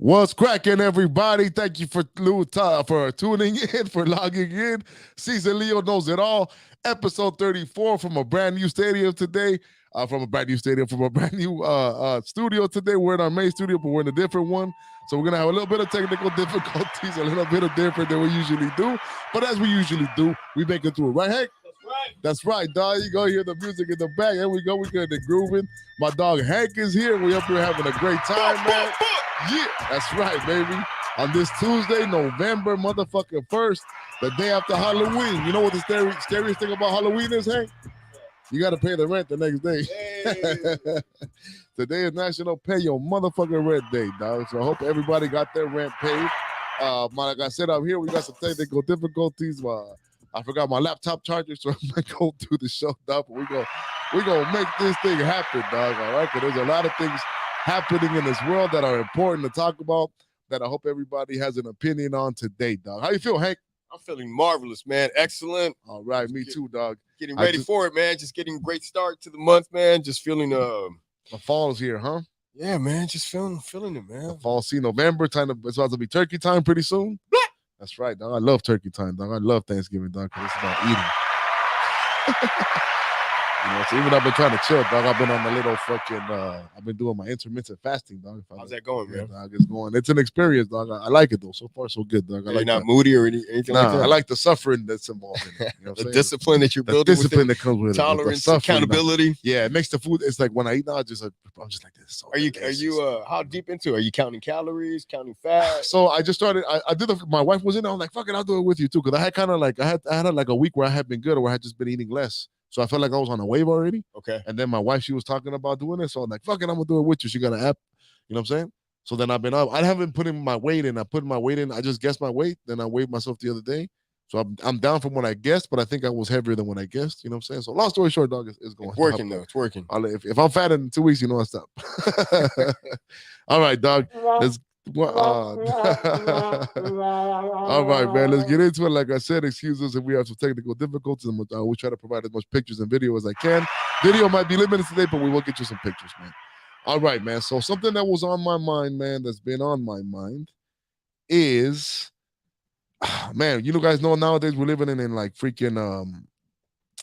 What's cracking, everybody? Thank you for tuning in, for logging in. Czaleo Knows It All, episode 34 from a brand new stadium today. From a brand new stadium, from a brand new studio today. We're in our main studio, but we're in a different one. So we're going to have a little bit of technical difficulties, a little bit of different than we usually do. But as we usually do, we make it through it. Right, Hank? That's right, dog. You go hear the music in the back. There we go. We good and grooving. My dog Hank is here. We up here having a great time, man. Yeah, that's right, baby. On this Tuesday, November motherfucking 1st, the day after Halloween. You know what the scariest thing about Halloween is, Hank? You got to pay the rent the next day. Hey. Today is National Pay Your Motherfucking Rent Day, dog. So I hope everybody got their rent paid. Like I said, up here, we got some technical difficulties. I forgot my laptop charger, so I'm going to go through the show, dog. But we're gonna make this thing happen, dog, all right? Because there's a lot of things happening in this world that are important to talk about that I hope everybody has an opinion on today, dog. How you feel, Hank? I'm feeling marvelous, man. Excellent. All right, me too, dog. Getting ready for it, man. Just getting a great start to the month, man. Just feeling the fall's here, huh? Yeah, man. Just feeling it, man. The fall, see, November, it's about to be turkey time pretty soon. That's right, dog. I love turkey time, dog. I love Thanksgiving, dog, because it's about eating. So even I've been trying to chill, dog. I've been on the little I've been doing my intermittent fasting, dog. How's that going, man? Dog, it's going. It's an experience, dog. I like it, though. So far, so good, dog. You're not moody or anything like that? I like the suffering that's involved in it. You know the discipline that you're building. Discipline that comes with tolerance, it. Accountability. Yeah, it makes the food. It's like when I eat now, I'm just like this. So are you how deep into it? Are you counting calories, counting fat? So I just started. I did. My wife was in there. I'm like, fuck it, I'll do it with you too. Because I had kind of like I had like a week where I had been good, or I had just been eating less. So I felt like I was on a wave already. Okay. And then my wife, she was talking about doing it. So I'm like, fuck it, I'm going to do it with you. She got an app. You know what I'm saying? So then I've been up. I haven't put in my weight in. I put my weight in. I just guessed my weight. Then I weighed myself the other day. So I'm down from what I guessed, but I think I was heavier than what I guessed. You know what I'm saying? So long story short, dog, is going. It's working, though. It's working. If I'm fat in 2 weeks, you know I stop. All right, dog. Let's all right, man. Let's get into it. Like I said, excuse us if we have some technical difficulties. We try to provide as much pictures and video as I can. Video might be limited today, but we will get you some pictures, man. All right, man. So something that was on my mind, man, that's been on my mind is, man, you guys know nowadays we're living in like freaking,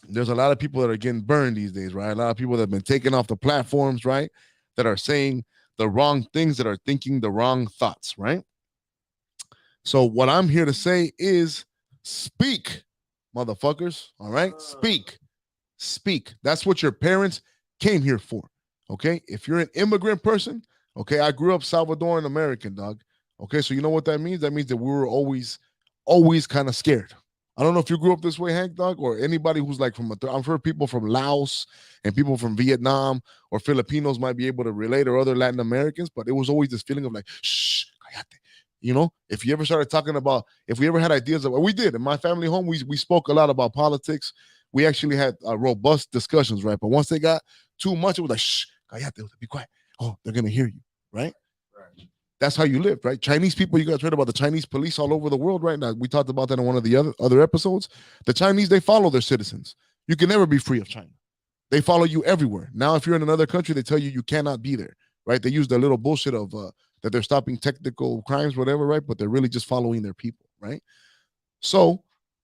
there's a lot of people that are getting burned these days, right? A lot of people that have been taken off the platforms, right? That are saying the wrong things, that are thinking the wrong thoughts, right? So what I'm here to say is speak, motherfuckers, all right? Speak. That's what your parents came here for, okay? If you're an immigrant person, okay, I grew up Salvadoran American, dog, okay? So you know what that means? That means that we were always kind of scared. I don't know if you grew up this way, Hank, dog, or anybody who's like I'm sure people from Laos and people from Vietnam or Filipinos might be able to relate, or other Latin Americans, but it was always this feeling of like, shh, cállate. You know, if you ever started talking about, if we ever had ideas of, we did in my family home, we spoke a lot about politics. We actually had robust discussions, right? But once they got too much, it was like, shh, cállate, be quiet. Oh, they're going to hear you, right? That's how you live, right? Chinese people, you guys read about the Chinese police all over the world right now. We talked about that in one of the other episodes. The Chinese, they follow their citizens. You can never be free of China. They follow you everywhere. Now, if you're in another country, they tell you cannot be there, right? They use the little bullshit of that they're stopping technical crimes, whatever, right? But they're really just following their people, right? So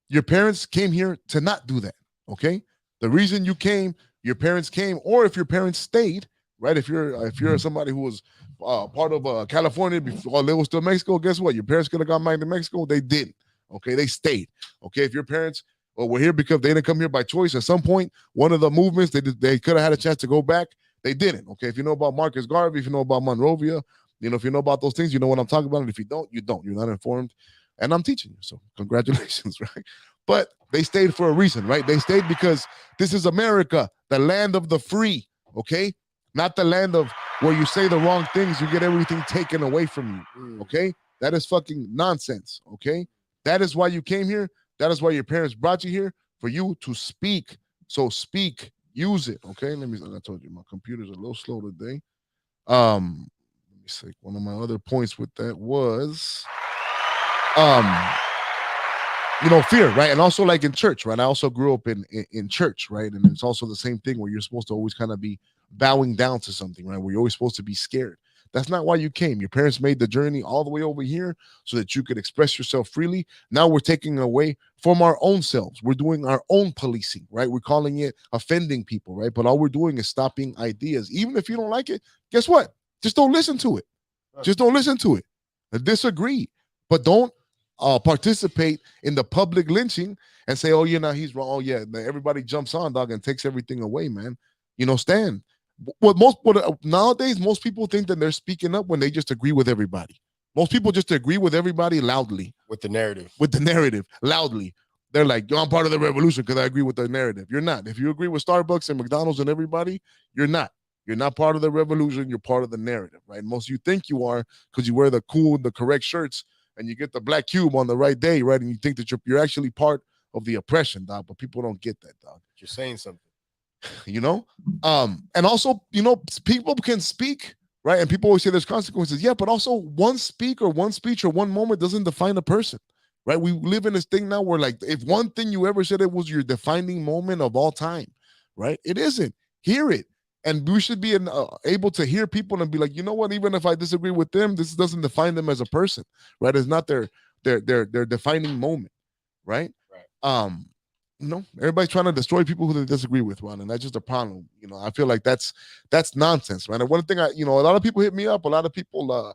your parents came here to not do that, okay? The reason you came, your parents came, or if your parents stayed, right? If you're somebody who was part of California before they were still Mexico, guess what? Your parents could have gone back to Mexico. They didn't. Okay, they stayed. Okay, if your parents were here because they didn't come here by choice, at some point, one of the movements they could have had a chance to go back. They didn't. Okay, if you know about Marcus Garvey, if you know about Monrovia, if you know about those things, you know what I'm talking about. And if you don't, you don't. You're not informed. And I'm teaching you. So congratulations, right? But they stayed for a reason, right? They stayed because this is America, the land of the free. Okay. Not the land of where you say the wrong things, you get everything taken away from you, okay? That is fucking nonsense, okay? That is why you came here. That is why your parents brought you here, for you to speak. So speak, use it, okay? Like I told you, my computer's a little slow today. Let me see. One of my other points with that was, fear, right? And also like in church, right? I also grew up in church, right? And it's also the same thing where you're supposed to always kind of be bowing down to something, right? Where you're always supposed to be scared. That's not why you came. Your parents made the journey all the way over here so that you could express yourself freely. Now we're taking away from our own selves. We're doing our own policing, right? We're calling it offending people, right? But all we're doing is stopping ideas. Even if you don't like it, guess what? Just don't listen to it. Just don't listen to it. Disagree. But don't participate in the public lynching and say, oh, he's wrong. Oh, yeah. Everybody jumps on, dog, and takes everything away, man. Stand. Nowadays, most people think that they're speaking up when they just agree with everybody. Most people just agree with everybody loudly. With the narrative. Loudly. They're like, yo, I'm part of the revolution because I agree with the narrative. You're not. If you agree with Starbucks and McDonald's and everybody, you're not. You're not part of the revolution. You're part of the narrative, right? Most of you think you are because you wear the correct shirts and you get the black cube on the right day, right? And you think that you're actually part of the oppression, dog. But people don't get that, dog. You're saying something. And also, people can speak, right? And people always say there's consequences. Yeah, but also one speech or one moment doesn't define a person, right? We live in this thing now where, like, if one thing you ever said it was your defining moment of all time, right? It isn't. Hear it. And we should be able to hear people and be like, you know what? Even if I disagree with them, this doesn't define them as a person, right? It's not their defining moment, right? Right. Everybody's trying to destroy people who they disagree with, Ron, and that's just a problem. I feel like that's nonsense, man. And one thing a lot of people hit me up, a lot of people,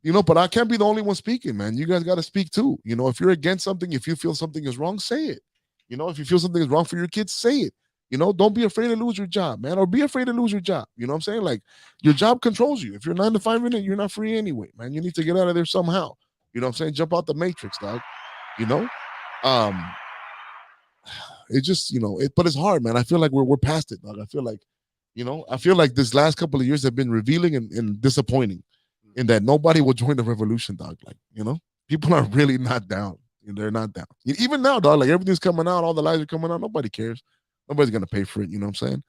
but I can't be the only one speaking, man. You guys got to speak too. If you're against something, if you feel something is wrong, say it. If you feel something is wrong for your kids, say it. Don't be afraid to lose your job, man, or be afraid to lose your job. You know what I'm saying? Like, your job controls you. If you're 9 to 5 in it, you're not free anyway, man. You need to get out of there somehow. You know what I'm saying? Jump out the matrix, dog. It just, but it's hard, man. I feel like we're past it, dog. I feel like this last couple of years have been revealing and disappointing in that nobody will join the revolution, dog. Like, people are really not down. They're not down. Even now, dog, like, everything's coming out, all the lies are coming out. Nobody cares. Nobody's going to pay for it. You know what I'm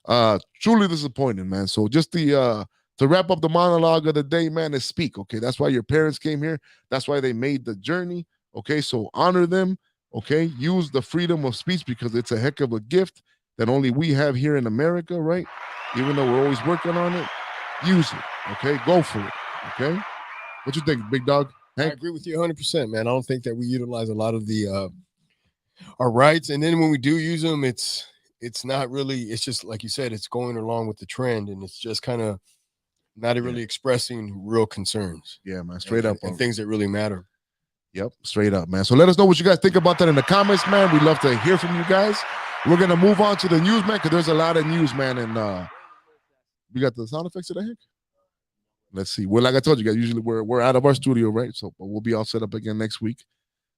saying? Truly disappointing, man. So just to wrap up the monologue of the day, man, is speak. Okay. That's why your parents came here. That's why they made the journey. Okay. So honor them. Okay. Use the freedom of speech because it's a heck of a gift that only we have here in America, right? Even though we're always working on it, use it. Okay. Go for it. Okay. What you think, big dog? Hank? I agree with you 100%, man. I don't think that we utilize a lot of the our rights, and then when we do use them, it's not really. It's just like you said, it's going along with the trend, and it's just kind of not really expressing real concerns. Yeah, man, straight up, and things that really matter. Yep, straight up, man. So let us know what you guys think about that in the comments, man. We'd love to hear from you guys. We're gonna move on to the news, man, because there's a lot of news, man, and we got the sound effects today, Hank? Let's see. Well, like I told you guys, usually we're out of our studio, right? So, but we'll be all set up again next week.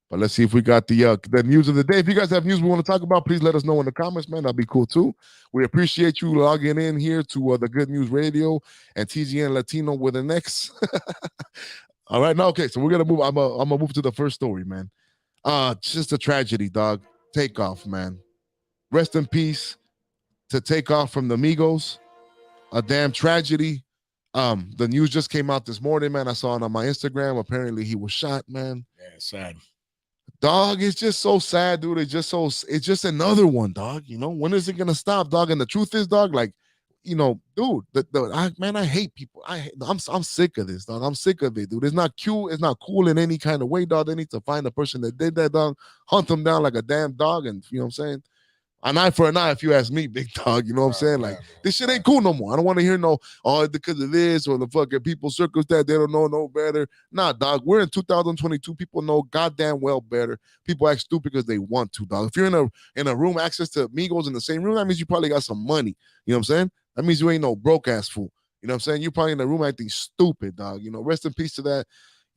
But let's see if we got the news of the day. If you guys have news we want to talk about, please let us know in the comments, man. That'd be cool too. We appreciate you logging in here to the Good News Radio and TGN Latino with an X. All right, now okay. So we're gonna move. I'm gonna move to the first story, man. Just a tragedy, dog. Takeoff, man. Rest in peace to Takeoff from the Migos. A damn tragedy. The news just came out this morning, man. I saw it on my Instagram. Apparently, he was shot, man. Yeah, sad. Dog, it's just so sad, dude. It's just another one, dog. When is it gonna stop, dog? And the truth is, dog, like, dude, I hate people. I'm sick of this, dog. I'm sick of it, dude. It's not cute. It's not cool in any kind of way, dog. They need to find the person that did that, dog. Hunt them down like a damn dog, and you know what I'm saying? An eye for an eye, if you ask me, big dog. You know what I'm saying? Like, this shit ain't cool no more. I don't want to hear because of this or the fucking people circumstance. They don't know no better. Nah, dog. We're in 2022. People know goddamn well better. People act stupid because they want to, dog. If you're in a room, access to Migos in the same room, that means you probably got some money. You know what I'm saying? That means you ain't no broke ass fool. You know what I'm saying? You're probably in the room acting stupid, dog. Rest in peace to that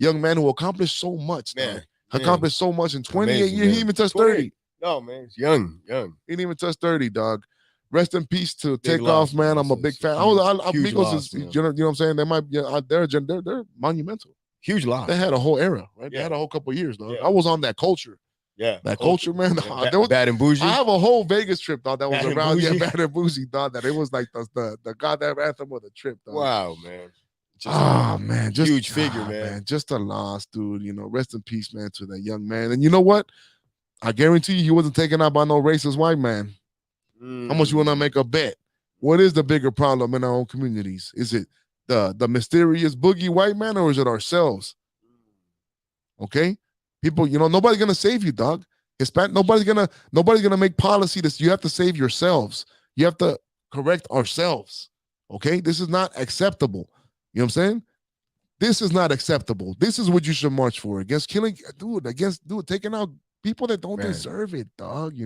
young man who accomplished so much, dog. Accomplished so much in 28 years. He even touched 30. No, man, it's young. He didn't even touch 30, dog. Rest in peace to Takeoff, man. I'm a big fan. Migos is, you know what I'm saying? They might be they're monumental. Huge loss. They had a whole era, right? Yeah. They had a whole couple of years, dog. Yeah. I was on that culture. Yeah. That culture, man. Yeah. Bad and Bougie. I have a whole Vegas trip, dog, that was around. Yeah, Bad and Bougie, dog. That it was like the goddamn anthem of the trip, dog. Wow, man. Man, just huge figure, man. Just a loss, dude. Rest in peace, man, to that young man. And you know what? I guarantee you he wasn't taken out by no racist white man. How much you want to make a bet? What is the bigger problem in our own communities? Is it the mysterious boogie white man, or is it ourselves? Okay, people, nobody's gonna save you, dog. Nobody's gonna make policy. You have to save yourselves. You have to correct ourselves. Okay, this is not acceptable. You know what I'm saying? This is not acceptable. This is what you should march for, against killing, taking out people that don't deserve it, dog.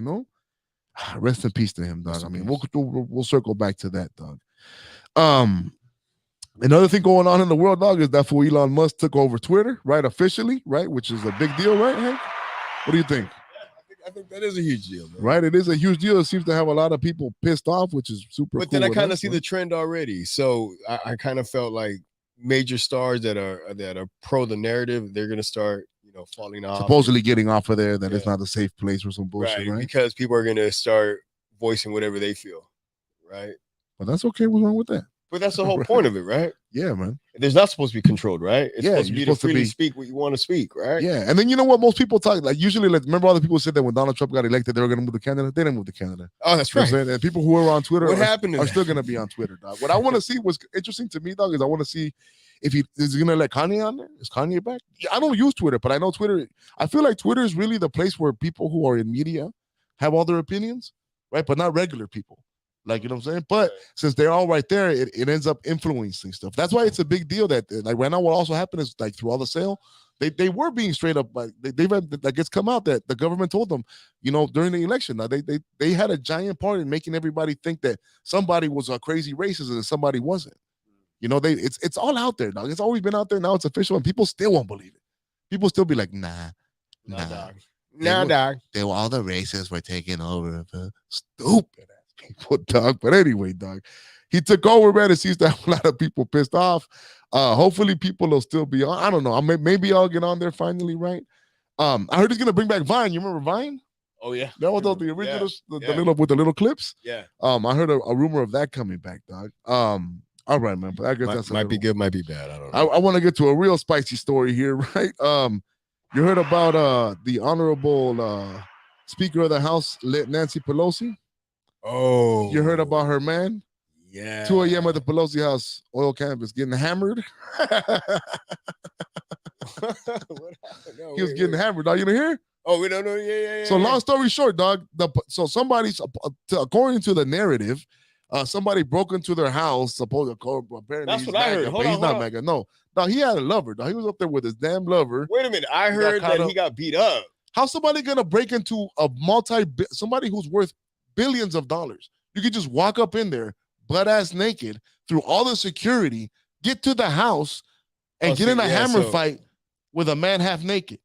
Rest in peace to him, dog. I mean, we'll circle back to that, dog. Another thing going on in the world, dog, is that for Elon Musk took over Twitter, right, officially, right, which is a big deal, right, Hank? What do you think? I think that is a huge deal, man. Right? It is a huge deal. It seems to have a lot of people pissed off, which is super But cool. then I kind of see the trend already. So I kind of felt like major stars that are pro the narrative, they're gonna start, falling off. Supposedly getting off of there, that it's not a safe place or some bullshit, right? Because people are gonna start voicing whatever they feel, right? But that's okay. What's wrong with that? But that's the whole point of it, right? Yeah, man. There's not supposed to be controlled, right? It's supposed to be to freely speak what you want to speak, right? Yeah. And then you know what? Most people talk, like, usually, remember all the people said that when Donald Trump got elected, they were going to move to Canada? They didn't move to Canada. Oh, that's right. And people who are on Twitter are still going to be on Twitter, dog. What I want to see, what's interesting to me, dog, is I want to see if is going to let Kanye on there. Is Kanye back? Yeah, I don't use Twitter, but I know Twitter. I feel like Twitter is really the place where people who are in media have all their opinions, right? But not regular people. Like, you know what I'm saying? But since they're all right there, it ends up influencing stuff. That's why it's a big deal that, like, right now, what also happened is, like, through all the sale, they were being straight up, like, they've had, like, it's come out that the government told them, during the election, now they had a giant part in making everybody think that somebody was a crazy racist and somebody wasn't. It's all out there, dog. It's always been out there. Now it's official, and people still won't believe it. People still be like, nah, dog. They were all the racists were taking over. Stupid people, dog. But anyway, dog, he took over, man. It seems to have a lot of people pissed off. Hopefully people will still be on. I don't know. Maybe I'll get on there finally, right? I heard he's gonna bring back Vine. You remember Vine? Oh yeah, that was the originals, the little with the little clips. Yeah. I heard a rumor of that coming back, dog. All right, man. But I guess that's might be good, might be bad. I don't know. I want to get to a real spicy story here, right? You heard about the honorable Speaker of the House, Nancy Pelosi? Oh, you heard about her, man? Yeah. 2 a.m. at the Pelosi house, oil campus, getting hammered. He was getting hammered. Dog, you didn't hear? Oh, we don't know. Yeah. So long story short, dog. According to the narrative, somebody broke into their house. Apparently, that's what I heard. He's not mega. No, he had a lover. Dog. He was up there with his damn lover. Wait a minute. I heard that he got beat up. How's somebody gonna break into somebody who's worth billions of dollars? You could just walk up in there, butt ass naked, through all the security, get to the house, and get in a hammer fight with a man half naked.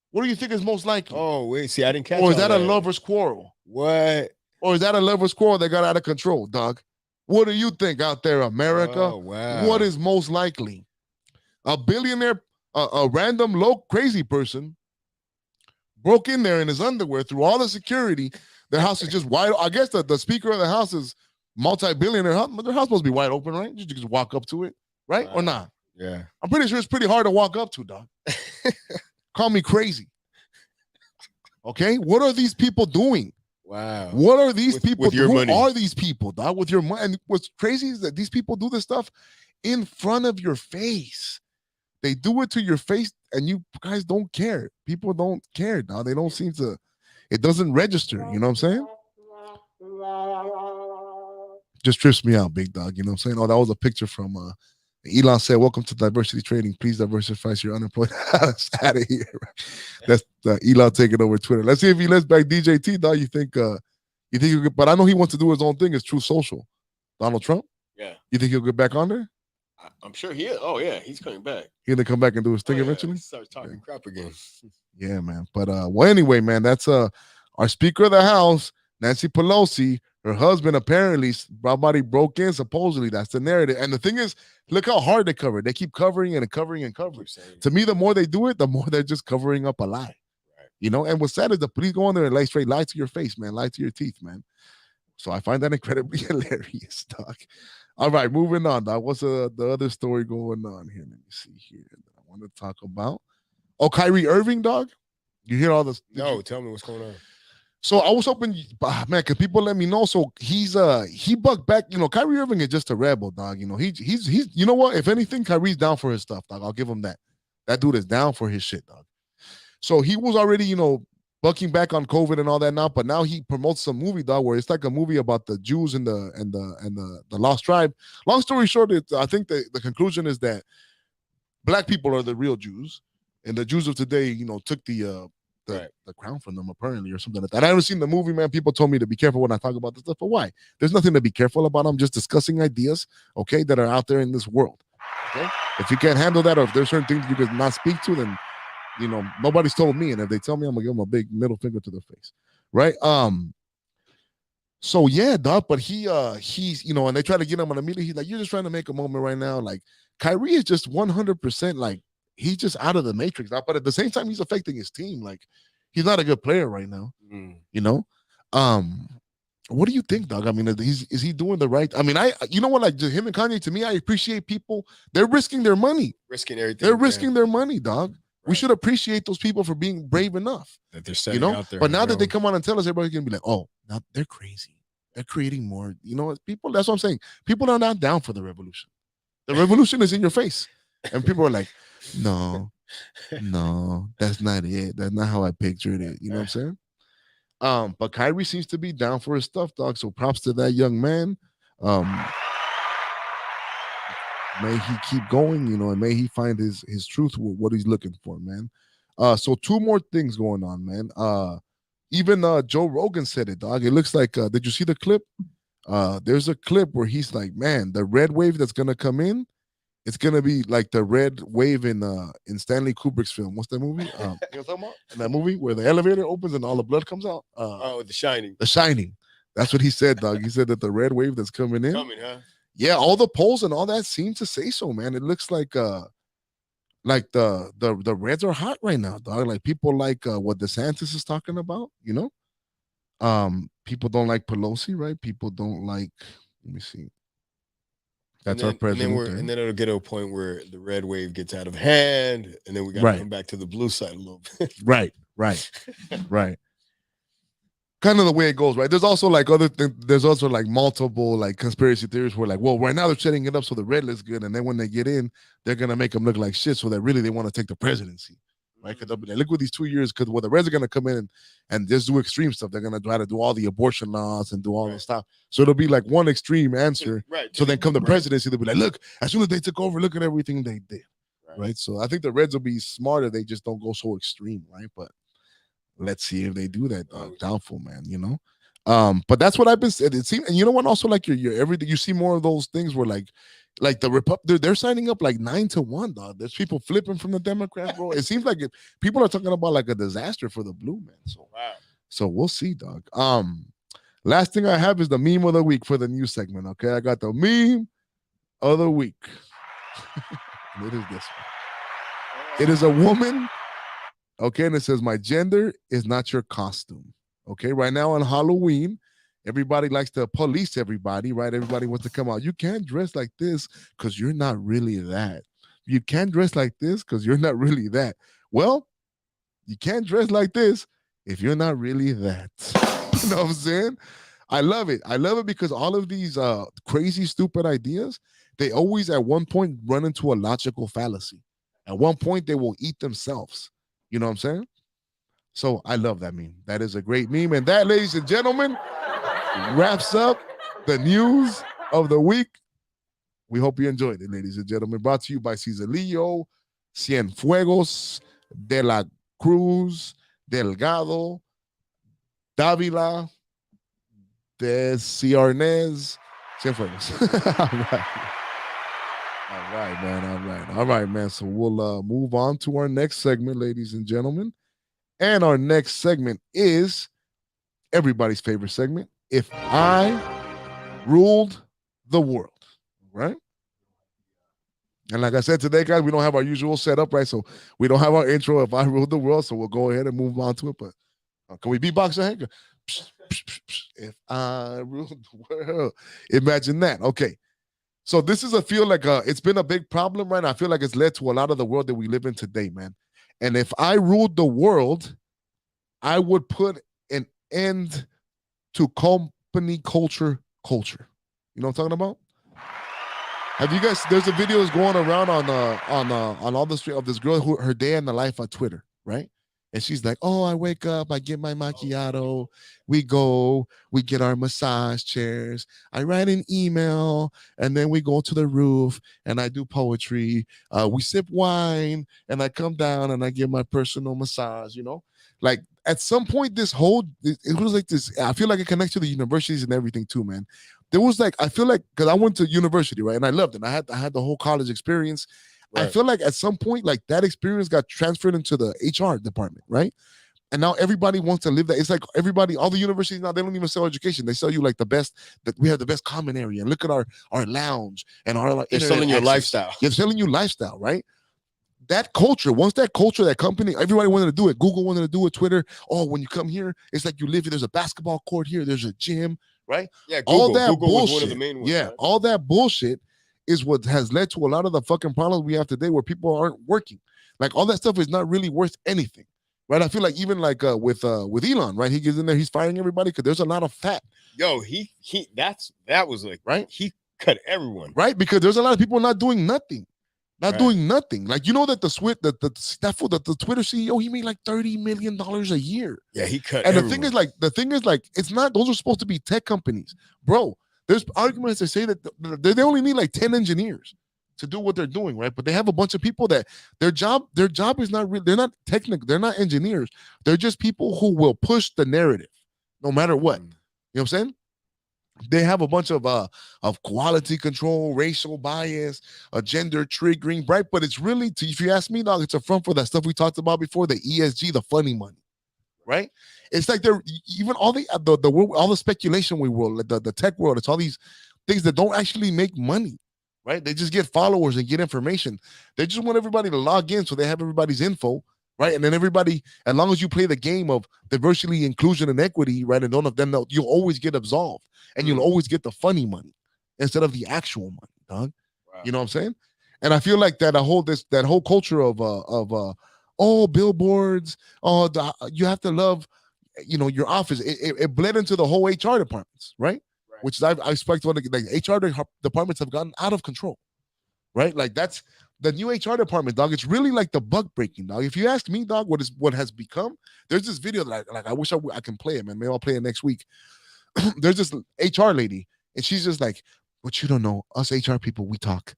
What do you think is most likely? Oh, wait, see, I didn't catch. Or is that a lover's quarrel? What? Or is that a lover's quarrel that got out of control, dog? What do you think out there, America? Oh, wow. What is most likely? A billionaire, a random low crazy person broke in there in his underwear through all the security. Their house is just wide. I guess the Speaker of the House is multi-billionaire. Their house must be wide open, right? You just walk up to it, right? Or not? Yeah. I'm pretty sure it's pretty hard to walk up to, dog. Call me crazy. Okay? What are these people doing? Wow. What are these people? With your money. Who are these people, dog? With your money. And what's crazy is that these people do this stuff in front of your face. They do it to your face, and you guys don't care. People don't care, dog. They don't seem to. It doesn't register. You know what I'm saying? Just trips me out, big dog. You know what I'm saying? Oh, that was a picture from Elon said, "Welcome to diversity trading. Please diversify your unemployed." That's out of here. That's Elon taking over Twitter. Let's see if he lets back DJT, dog. You think you could, but I know he wants to do his own thing. It's True Social. Donald Trump? Yeah. You think he'll get back on there? I'm sure he is. Oh, yeah, he's coming back. He's gonna come back and do his thing eventually? Start talking crap again. Yeah, man. But well, anyway, man, that's our Speaker of the House, Nancy Pelosi. Her husband apparently, somebody broke in, supposedly. That's the narrative. And the thing is, look how hard they cover it. They keep covering and covering and covering. To me, the more they do it, the more they're just covering up a lie. Right. You know, and what's sad is the police go on there and lie to your face, man. Lie to your teeth, man. So I find that incredibly hilarious, dog. All right, moving on, dog. What's the other story going on here? Let me see here that I want to talk about. Oh, Kyrie Irving, dog. You hear all this? No, tell me what's going on. So I was hoping, man, could people let me know? So he bucked back. Kyrie Irving is just a rebel, dog. He's you know what? If anything, Kyrie's down for his stuff, dog. I'll give him that. That dude is down for his shit, dog. So he was already, bucking back on COVID and all that now, but now he promotes some movie, dog, where it's like a movie about the Jews and the lost tribe. Long story short, I think the conclusion is that black people are the real Jews, and the Jews of today, took the crown from them apparently, or something like that. I haven't seen the movie, man. People told me to be careful when I talk about this stuff, but why? There's nothing to be careful about. I'm just discussing ideas, okay, that are out there in this world. Okay, if you can't handle that, or if there's certain things you could not speak to, then nobody's told me, and if they tell me, I'm gonna give them a big middle finger to their face, right? So yeah, dog. But he's and they try to get him on the media. He's like, you're just trying to make a moment right now. Like Kyrie is just 100% like he's just out of the matrix now. But at the same time, he's affecting his team. Like he's not a good player right now. What do you think, dog? I mean, is he doing the right? I mean, like just him and Kanye. To me, I appreciate people. They're risking their money, risking everything. They're risking their money, dog. We should appreciate those people for being brave enough that they're setting out there. But now that they come on and tell us, everybody's gonna be like, "Oh, now they're crazy. They're creating more." People. That's what I'm saying. People are not down for the revolution. The revolution is in your face, and people are like, "No, that's not it. That's not how I pictured it." You know what I'm saying? But Kyrie seems to be down for his stuff, dog. So props to that young man. May he keep going, and may he find his truth with what he's looking for, man. So two more things going on, man. Even Joe Rogan said it, dog. It looks like, did you see the clip? There's a clip where he's like, man, the red wave that's gonna come in, it's gonna be like the red wave in Stanley Kubrick's film. What's that movie? You know what I'm talking about? In that movie where the elevator opens and all the blood comes out. The Shining. The Shining. That's what he said, dog. He said that the red wave that's coming in. Huh? Yeah, all the polls and all that seem to say so, man. It looks like the Reds are hot right now, dog. Like people like what DeSantis is talking about, People don't like Pelosi, right? People don't like. Let me see. That's our president. And then it'll get to a point where the red wave gets out of hand, and then we got to come back to the blue side a little bit. Right. Kind of the way it goes, right? There's also like other things. There's also like multiple like conspiracy theories where like, well, right now they're setting it up so the red looks good, and then when they get in, they're gonna make them look like shit, so that really they want to take the presidency, right? Because they'll be like, look with these 2 years, because the Reds are gonna come in and just do extreme stuff. They're gonna try to do all the abortion laws and do all the stuff. So it'll be like one extreme answer. Right. So then come the presidency, they'll be like, look, as soon as they took over, look at everything they did, right? So I think the Reds will be smarter. They just don't go so extreme, right? But let's see if they do that. Doubtful, man. But that's what I've been saying. It seems, and you know what? Also, like your everything, you see more of those things where like the they're signing up like 9-1, dog. There's people flipping from the Democrats, bro. It seems like people are talking about like a disaster for the blue man. So we'll see, dog. Last thing I have is the meme of the week for the news segment. Okay, I got the meme of the week. It is this one. It is a woman. Okay, and it says, "My gender is not your costume." Okay, right now on Halloween, everybody likes to police everybody, right? Everybody wants to come out. You can't dress like this because you're not really that. You can't dress like this because you're not really that. Well, you can't dress like this if you're not really that. You know what I'm saying? I love it. I love it because all of these crazy, stupid ideas, they always at one point run into a logical fallacy. At one point, they will eat themselves. You know what I'm saying? So I love that meme. That is a great meme. And that, ladies and gentlemen, wraps up the news of the week. We hope you enjoyed it, ladies and gentlemen. Brought to you by Cizalillo, Cienfuegos, De La Cruz, Delgado, Davila, De Ciarnez, Cienfuegos. All right, man. So we'll move on to our next segment, ladies and gentlemen. And our next segment is everybody's favorite segment, If I Ruled the World, right? And like I said today, guys, we don't have our usual setup, right? So we don't have our intro, If I Ruled the World, so we'll go ahead and move on to it. But can we beatbox ahead? If I ruled the world. Imagine that. Okay. So this is it's been a big problem, right? I feel like it's led to a lot of the world that we live in today, man. And if I ruled the world, I would put an end to company culture. You know what I'm talking about? Have you guys? There's a video that's going around on all the street of this girl who her day in the life on Twitter, right? And she's like, "Oh, I wake up, I get my macchiato, we get our massage chairs, I write an email, and then we go to the roof and I do poetry. We sip wine, and I come down and I give my personal massage. You know, like at some point, it was like this. I feel like it connects to the universities and everything too, man. There was like I feel like because I went to university, right, and I loved it. I had the whole college experience. Right. I feel like at some point, like that experience got transferred into the HR department, right? And now everybody wants to live that. It's like everybody, all the universities now, they don't even sell education. They sell you like the best, that we have the best common area. And look at our lounge and our like, they're selling you lifestyle. They're selling you lifestyle, right? That culture, that company, everybody wanted to do it. Google wanted to do it, Twitter. Oh, when you come here, it's like you live here. There's a basketball court here. There's a gym, right? Yeah, Google. All that Google bullshit. Was one of the main ones, yeah, right? All that bullshit is what has led to a lot of the fucking problems we have today where people aren't working. Like all that stuff is not really worth anything, right? I feel like even like with Elon, right? He gets in there, he's firing everybody because there's a lot of fat. Yo, that was like, right? He cut everyone. Right? Because there's a lot of people not doing nothing. Doing nothing. Like, you know that the Twitter CEO, he made like $30 million a year. Yeah, he cut and everyone. the thing is like, it's not, those are supposed to be tech companies. Bro, there's arguments that say that they only need like 10 engineers to do what they're doing, right? But they have a bunch of people that their job is not real. They're not technical. They're not engineers. They're just people who will push the narrative no matter what. You know what I'm saying? They have a bunch of quality control, racial bias, gender triggering, right? But it's really, if you ask me, dog, it's a front for that stuff we talked about before, the ESG, the funny money, right? It's like they're even all the speculation the tech world. It's all these things that don't actually make money, right? They just get followers and get information. They just want everybody to log in so they have everybody's info. Right. And then everybody, as long as you play the game of diversity, inclusion, and equity, right, and you'll always get absolved and you'll always get the funny money instead of the actual money, dog. Wow. You know what I'm saying? And I feel like that whole culture of billboards, you have to love, your office. It bled into the whole HR departments, right? Which I expect like HR departments have gotten out of control, right? Like that's the new HR department, dog. It's really like the bug breaking, dog. If you ask me, dog, what has become, there's this video that I wish I can play it, man. Maybe I'll play it next week. There's this HR lady, and she's just like, what you don't know, us HR people, we talk.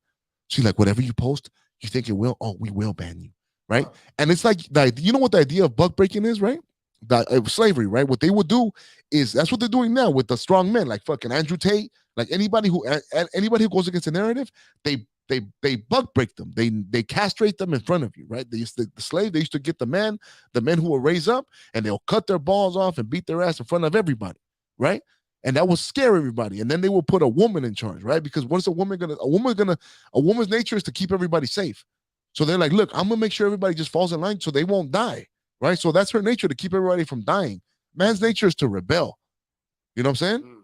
She's like, whatever you post, you think it will, we will ban you, right? And it's like, you know what the idea of bug breaking is, right? Slavery, right? What they would do is, that's what they're doing now with the strong men, like fucking Andrew Tate, like anybody who goes against the narrative, they bug break them. They castrate them in front of you, right? The slave, they used to get the men who will raise up, and they'll cut their balls off and beat their ass in front of everybody, right? And that will scare everybody. And then they will put a woman in charge, right? Because what's a woman's nature is to keep everybody safe. So they're like, look, I'm gonna make sure everybody just falls in line so they won't die, right? So that's her nature, to keep everybody from dying. Man's nature is to rebel. You know what I'm saying?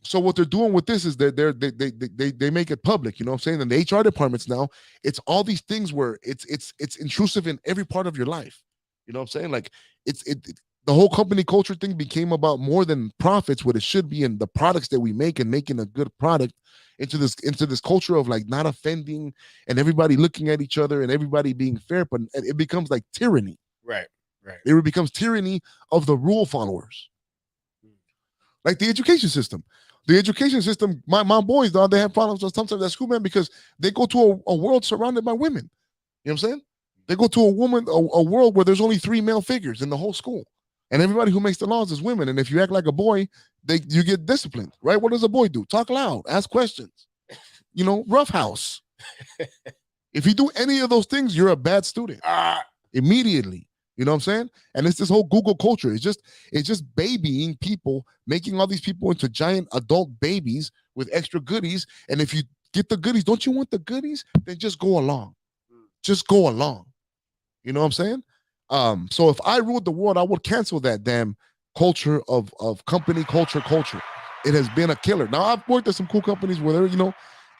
So what they're doing with this is they make it public, you know what I'm saying? And the HR departments now, it's all these things where it's intrusive in every part of your life. You know what I'm saying? Like the whole company culture thing became about more than profits, what it should be, in the products that we make and making a good product, into this culture of like not offending and everybody looking at each other and everybody being fair, but it becomes like tyranny. Right. It becomes tyranny of the rule followers. Like the education system. My boys, dog, they have problems sometimes at school, man, because they go to a world surrounded by women. You know what I'm saying? They go to a world where there's only 3 male figures in the whole school. And everybody who makes the laws is women. And if you act like a boy, you get disciplined, right? What does a boy do? Talk loud, ask questions, roughhouse. If you do any of those things, you're a bad student. Immediately. You know what I'm saying? And it's this whole Google culture. It's just babying people, making all these people into giant adult babies with extra goodies. And if you get the goodies, don't you want the goodies? Then just go along. Just go along. You know what I'm saying? So if I ruled the world, I would cancel that damn culture of company culture. It has been a killer. Now I've worked at some cool companies where they're,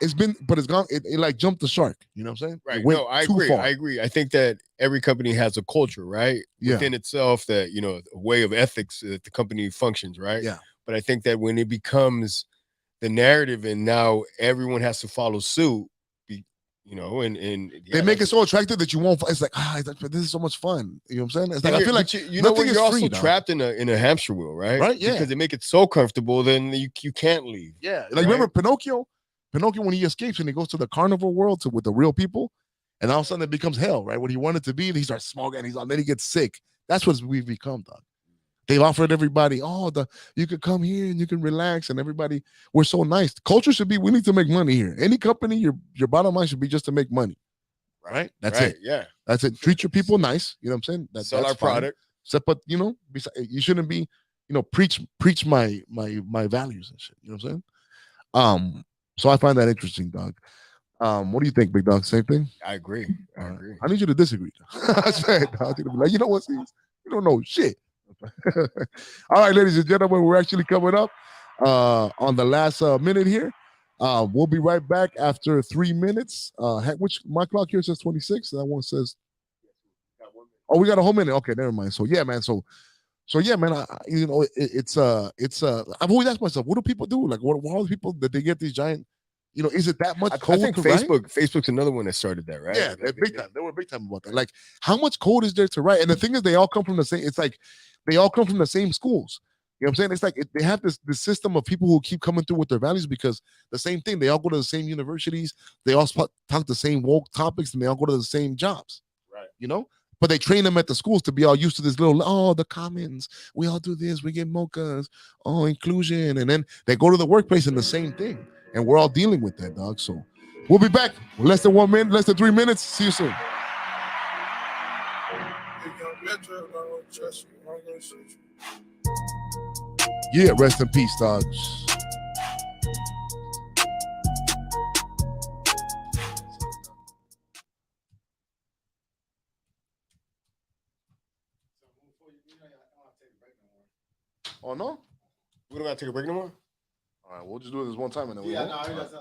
it's been, but it's gone. It like jumped the shark. You know what I'm saying? Right. It went No, I too agree. far. I agree. I think that every company has a culture, right? Yeah. Within itself, that a way of ethics that the company functions, right? Yeah. But I think that when it becomes the narrative and now everyone has to follow suit, and They make it so attractive that you won't. It's like, this is so much fun. You know what I'm saying? It's like, I feel like nothing is you're free, also dog. trapped in a hamster wheel, right? Right? Yeah. Because they make it so comfortable, then you can't leave. Yeah. Like, remember Pinocchio? Pinocchio, when he escapes and he goes to the carnival world with the real people, and all of a sudden it becomes hell, right? What he wanted to be, and he starts smoking, and then he gets sick. That's what we've become, dog. They've offered everybody, you could come here and you can relax, and everybody, we're so nice. Culture should be, we need to make money here. Any company, your bottom line should be just to make money. Right? That's it. Yeah. That's it. Treat your people nice. You know what I'm saying? Sell that's our product. But you shouldn't be, preach my values and shit. You know what I'm saying? So I find that interesting, dog. What do you think, big dog? Same thing? I agree. I need you to disagree. I said, dog, you to be like, you know what, Steve? You don't know shit. All right, ladies and gentlemen, we're actually coming up on the last minute here. We'll be right back after 3 minutes. Which my clock here says 26. That one says, oh, we got a whole minute. Okay, never mind. So yeah, man. So yeah, man. It's I've always asked myself, what do people do? Like, what are the people that they get these giant? Is it that much code? I think Facebook's another one that started that, right? Yeah, they're big time. They were big time about that. Like, how much code is there to write? And the thing is, they all come from the same. It's like they all come from the same schools. You know what I'm saying? It's like they have this system of people who keep coming through with their values because the same thing. They all go to the same universities. They all talk the same woke topics, and they all go to the same jobs. Right. But they train them at the schools to be all used to this little, the commons. We all do this. We get mochas. Oh, inclusion. And then they go to the workplace and the same thing. And we're all dealing with that, dog. So we'll be back. Less than 1 minute, less than 3 minutes. See you soon. Yeah, rest in peace, dogs. Oh, no? We don't got to take a break no more? All right, we'll just do it this one time and then no, it doesn't like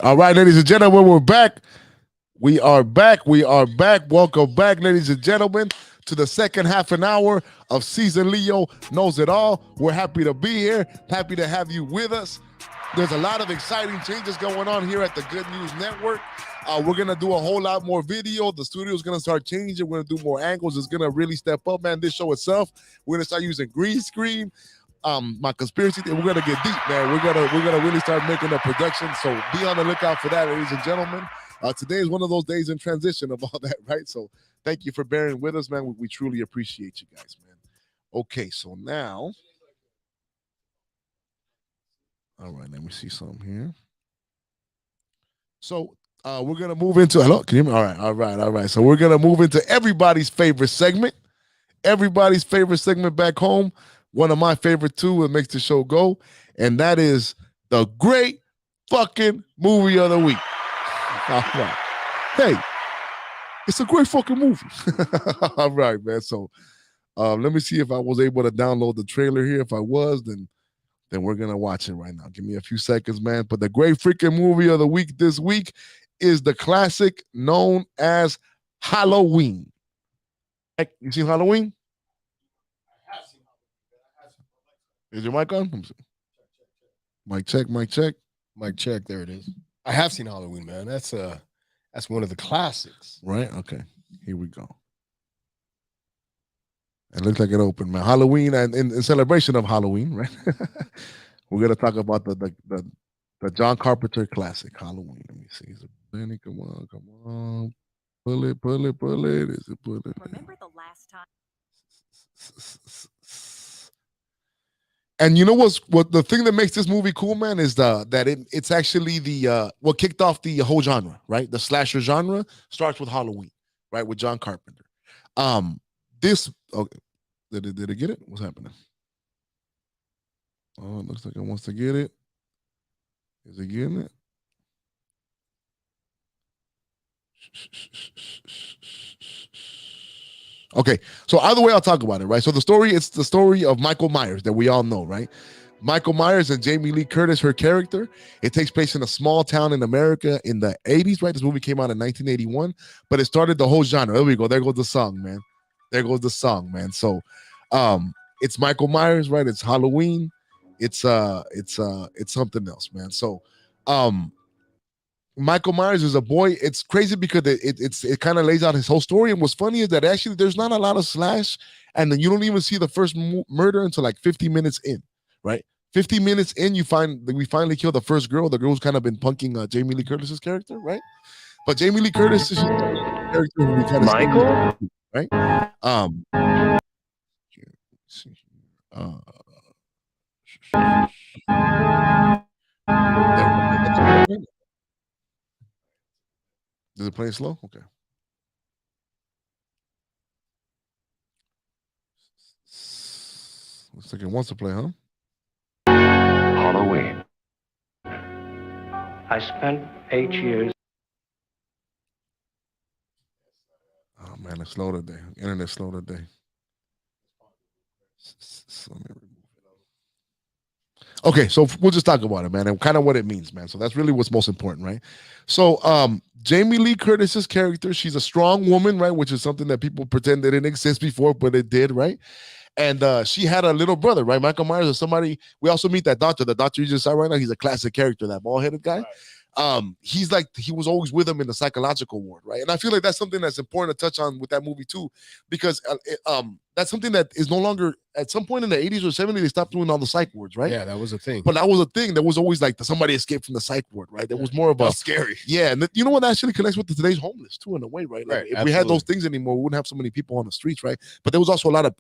All right, ladies and gentlemen, we're back. We are back. We are back. Welcome back, ladies and gentlemen, to the second half an hour of season Leo Knows It All. We're happy to be here. Happy to have you with us. There's a lot of exciting changes going on here at the Good News Network. We're going to do a whole lot more video. The studio is going to start changing. We're going to do more angles. It's going to really step up, man. This show itself, we're going to start using green screen. My conspiracy theory, we're going to get deep, man. We're gonna really start making a production. So be on the lookout for that, ladies and gentlemen. Today is one of those days in transition of all that, right? So thank you for bearing with us, man. We truly appreciate you guys, man. Okay, so now, all right, let me see something here. So we're gonna move into hello. Can you hear me? All right. So we're gonna move into everybody's favorite segment. Everybody's favorite segment back home. One of my favorite too. It makes the show go, and that is the great fucking movie of the week. All right. Hey, it's a great fucking movie. All right, man. So let me see if I was able to download the trailer here. If I was, then we're gonna watch it right now. Give me a few seconds, man. But the great freaking movie of the week this week is the classic known as Halloween. You seen Halloween? Is your mic on? Mic check. Mic check. There it is. I have seen Halloween, man. That's one of the classics. Right? Okay. Here we go. It looks like it opened, man. Halloween, and in celebration of Halloween, right? We're gonna talk about the John Carpenter classic, Halloween. Let me see. Is it Benny? Come on. Pull it. Is it pull it? Remember the last time? And you know what the thing that makes this movie cool, man, is it's actually the what kicked off the whole genre, right? The slasher genre starts with Halloween, right? With John Carpenter. This okay. Did it get it? What's happening? Oh, it looks like it wants to get it. Is it getting it? Okay, so either way, I'll talk about it, right? So it's the story of Michael Myers that we all know, right? Michael Myers and Jamie Lee Curtis, her character. It takes place in a small town in America in the 80s, right? This movie came out in 1981, but it started the whole genre. There we go. There goes the song, man. So it's Michael Myers, right? It's Halloween. It's something else, man. So Michael Myers is a boy. It's crazy because it kind of lays out his whole story. And what's funny is that actually there's not a lot of slash, and then you don't even see the first murder until like 50 minutes in, right? 50 minutes in, we finally kill the first girl. The girl's kind of been punking Jamie Lee Curtis's character, right? But Jamie Lee Curtis is character who we kind of Michael, right? Is it playing slow? Okay. Looks like it wants to play, huh? Halloween. I spent 8 years. Oh man, it's slow today. Internet's slow today. So let me remove it. Okay, so we'll just talk about it, man, and kind of what it means, man. So that's really what's most important, right? So Jamie Lee Curtis's character, she's a strong woman, right? Which is something that people pretend didn't exist before, but it did, right? And she had a little brother, right? Michael Myers or somebody. We also meet that doctor. The doctor you just saw right now, he's a classic character, that bald-headed guy. Right. He was always with him in the psychological ward, right? And I feel like that's something that's important to touch on with that movie too, because that's something that is no longer. At some point in the 80s or 70s, they stopped doing all the psych wards, right? Yeah, that was a thing. But that was a thing. There was always like somebody escaped from the psych ward, right? There was more of a scary. Yeah, and you know what actually connects with today's homeless too, in a way, right? Like right, if absolutely. we had those things anymore, we wouldn't have so many people on the streets, right? But there was also a lot of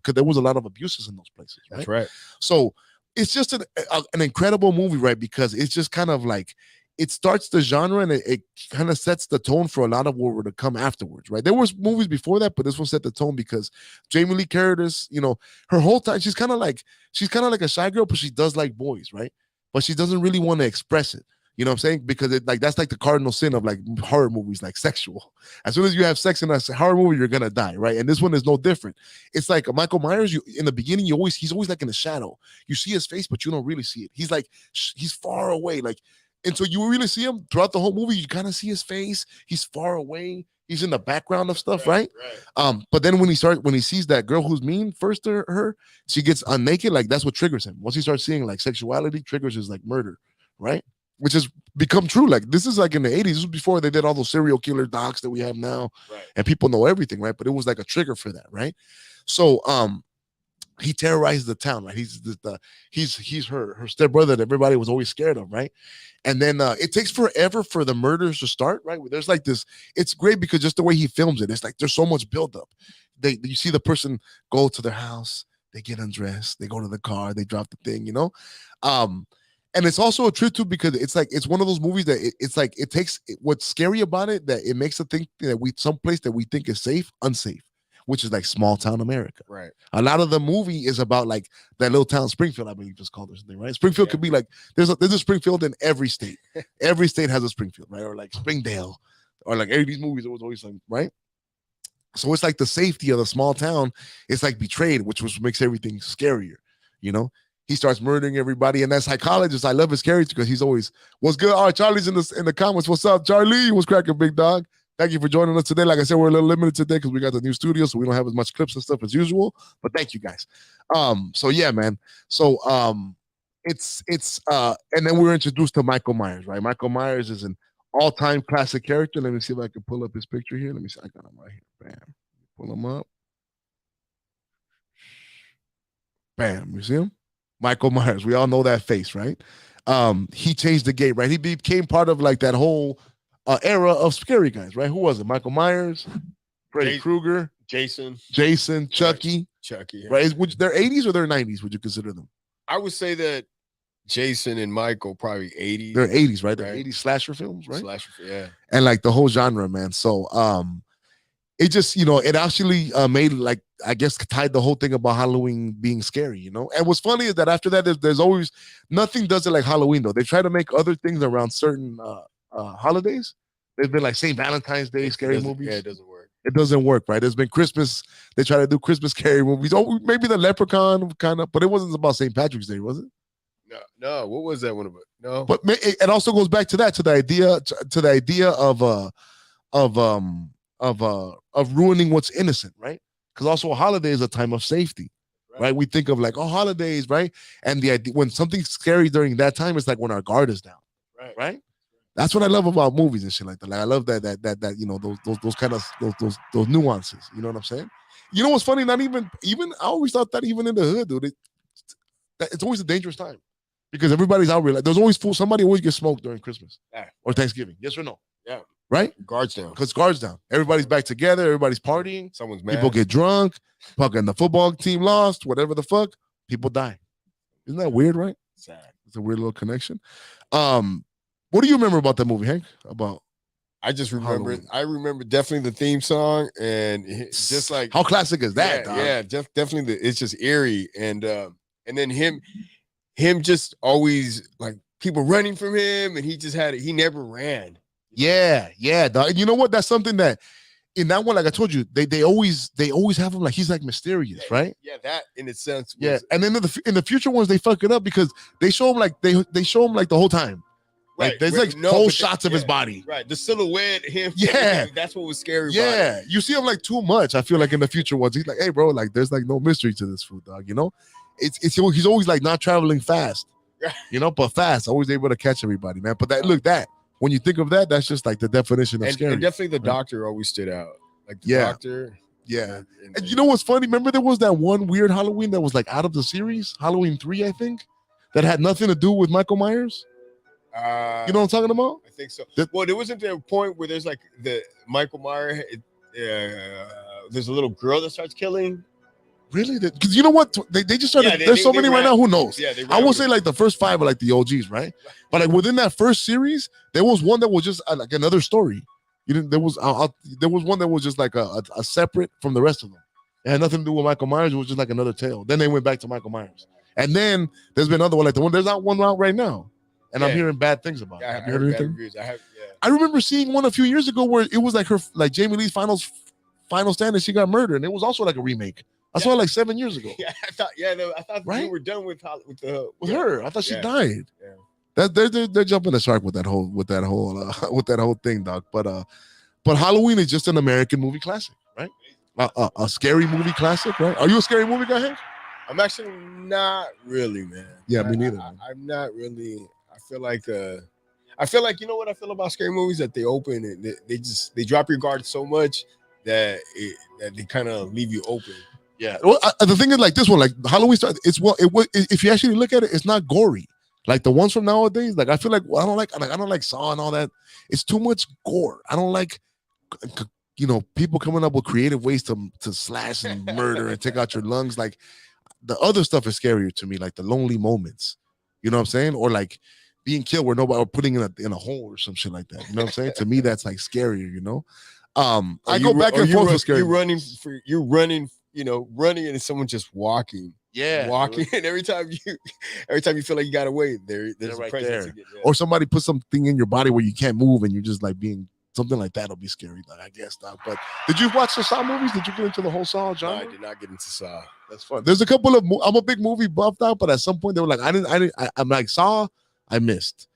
abuses in those places, right? That's right. So it's just an incredible movie, right? Because it's just kind of like it starts the genre and it kind of sets the tone for a lot of what were to come afterwards, right? There was movies before that, but this one set the tone because Jamie Lee Curtis, you know, her whole time she's kind of like a shy girl, but she does like boys, right? But she doesn't really want to express it. You know what I'm saying? Because that's like the cardinal sin of like horror movies, like sexual. As soon as you have sex in a horror movie, you're gonna die, right? And this one is no different. It's like Michael Myers. In the beginning, he's always like in the shadow. You see his face, but you don't really see it. He's far away, like. And so you really see him throughout the whole movie. You kind of see his face. He's far away. He's in the background of stuff, right? But then when he sees that girl who's mean first to her, she gets naked. Like that's what triggers him. Once he starts seeing like sexuality, triggers his like murder, right? Which has become true. Like this is like in the 80s. This was before they did all those serial killer docs that we have now, and people know everything, right? But it was like a trigger for that, right? So he terrorizes the town, right? He's her stepbrother that everybody was always scared of, right? And then it takes forever for the murders to start, right? There's like this, it's great because just the way he films it, it's like there's so much buildup. You see the person go to their house, they get undressed, they go to the car, they drop the thing, you know? And it's also a trip too because it's one of those movies that it's like it takes what's scary about it that it makes us think that someplace that we think is safe, unsafe, which is like small town America. Right. A lot of the movie is about like that little town Springfield, I believe it's called or something, right? Springfield could be like there's a Springfield in every state. Every state has a Springfield, right? Or like Springdale, or like every these movies, it was always like, right? So it's like the safety of the small town, it's like betrayed, which makes everything scarier, you know? He starts murdering everybody, and that psychologist, I love his character because he's always, what's good? All right, Charlie's in the comments. What's up, Charlie? What's cracking, big dog? Thank you for joining us today. Like I said, we're a little limited today because we got the new studio, so we don't have as much clips and stuff as usual. But thank you guys. So yeah, man. So it's and then we were introduced to Michael Myers, right? Michael Myers is an all-time classic character. Let me see if I can pull up his picture here. Let me see. I got him right here. Bam. Pull him up. Bam. You see him? Michael Myers. We all know that face, right? He changed the game, right? He became part of like that whole era of scary guys, right? Who was it? Michael Myers, Freddy Krueger, Jason, Chucky, right? They're 80s or they're 90s? Would you consider them? I would say that Jason and Michael probably 80s. They're 80s, right? They're 80s slasher films, right? Yeah. And like the whole genre, man. So it just, it actually made like, I guess, tied the whole thing about Halloween being scary, And what's funny is that after that, there's always, nothing does it like Halloween, though. They try to make other things around certain holidays. There's been like St. Valentine's Day scary movies. Yeah, it doesn't work. It doesn't work, right? There's been Christmas. They try to do Christmas scary movies. Oh, maybe the Leprechaun kind of, but it wasn't about St. Patrick's Day, was it? No. What was that one about? No. But it also goes back to that, to the idea of ruining what's innocent, right? Because also a holiday is a time of safety, right? We think of like, holidays, right? And the idea when something's scary during that time, it's like when our guard is down, right? That's what I love about movies and shit like that. Like I love that those kind of those nuances. You know what I'm saying? You know what's funny? Not even I always thought that even in the hood, dude, it's always a dangerous time because everybody's out. Like, there's always somebody always gets smoked during Christmas or Thanksgiving. Yes or no? Yeah. Right? Guards down. Because guards down. Everybody's back together. Everybody's partying. Someone's mad. People get drunk. Fucking the football team lost. Whatever the fuck. People die. Isn't that weird, right? Sad. It's a weird little connection. What do you remember about that movie, Hank? I just remember it. I remember definitely the theme song and just like how classic is that? Yeah, definitely. It's just eerie and then him just always like people running from him and he never ran. Yeah, dog. And you know what? That's something that in that one, like I told you, they always have him like he's like mysterious, right? Yeah, that in its sense. And then in the future ones they fuck it up because they show him like they show him like the whole time. Like there's whole shots of his body. Right. The silhouette, him. Yeah. That's what was scary. Yeah. You see him like too much. I feel like in the future ones, he's like, hey, bro, like there's like no mystery to this food, dog. He's always like not traveling fast, but fast, always able to catch everybody, man. But that when you think of that, that's just like the definition of scary. And definitely the doctor always stood out. Like the doctor. Yeah. And you know what's funny? Remember there was that one weird Halloween that was like out of the series, Halloween 3, I think, that had nothing to do with Michael Myers? You know what I'm talking about? I think so. Well, there wasn't a point where there's like the Michael Myers. There's a little girl that starts killing. Really? Because you know what? They just started. There's so many right now. Who knows? Yeah, I will say like the first 5 are like the OGs, right? But like within that first series, there was one that was just like another story. There was one that was just like a separate from the rest of them. It had nothing to do with Michael Myers. It was just like another tale. Then they went back to Michael Myers, and then there's been another one like the one. There's not one out right now. And I'm hearing bad things about it. Have you heard anything? I remember seeing one a few years ago where it was like her, like Jamie Lee's final stand, and she got murdered, and it was also like a remake. I saw it like 7 years ago. Yeah, I thought we were done with her. I thought she died. Yeah. that they're jumping the shark with that whole with that whole thing, dog. But Halloween is just an American movie classic, right? A scary movie classic, right? Are you a scary movie guy, Hank? I'm actually not really, man. Yeah, me neither. I'm not really. I feel like you know what I feel about scary movies, that they open and they drop your guard so much that they kind of leave you open. Yeah. Well, the thing is, like this one, like Halloween starts. If you actually look at it, it's not gory. Like the ones from nowadays, like I feel like I don't like Saw and all that. It's too much gore. I don't like, people coming up with creative ways to slash and murder and take out your lungs. Like the other stuff is scarier to me, like the lonely moments. You know what I'm saying? Or like being killed where nobody, or putting in a hole or some shit like that. You know what I'm saying? To me, that's like scarier. I go back and forth with scary. You're running, and someone just walking. Yeah, walking, and every time you feel like you got away, there's right a presence there. again, yeah. Or somebody put something in your body where you can't move, and you're just like being something like that'll be scary. Like, I guess not. But did you watch the Saw movies? Did you get into the whole Saw genre? No, I did not get into Saw. That's fun. There's a couple of. I'm a big movie buffed out, but at some point they were like, I'm like Saw. I missed.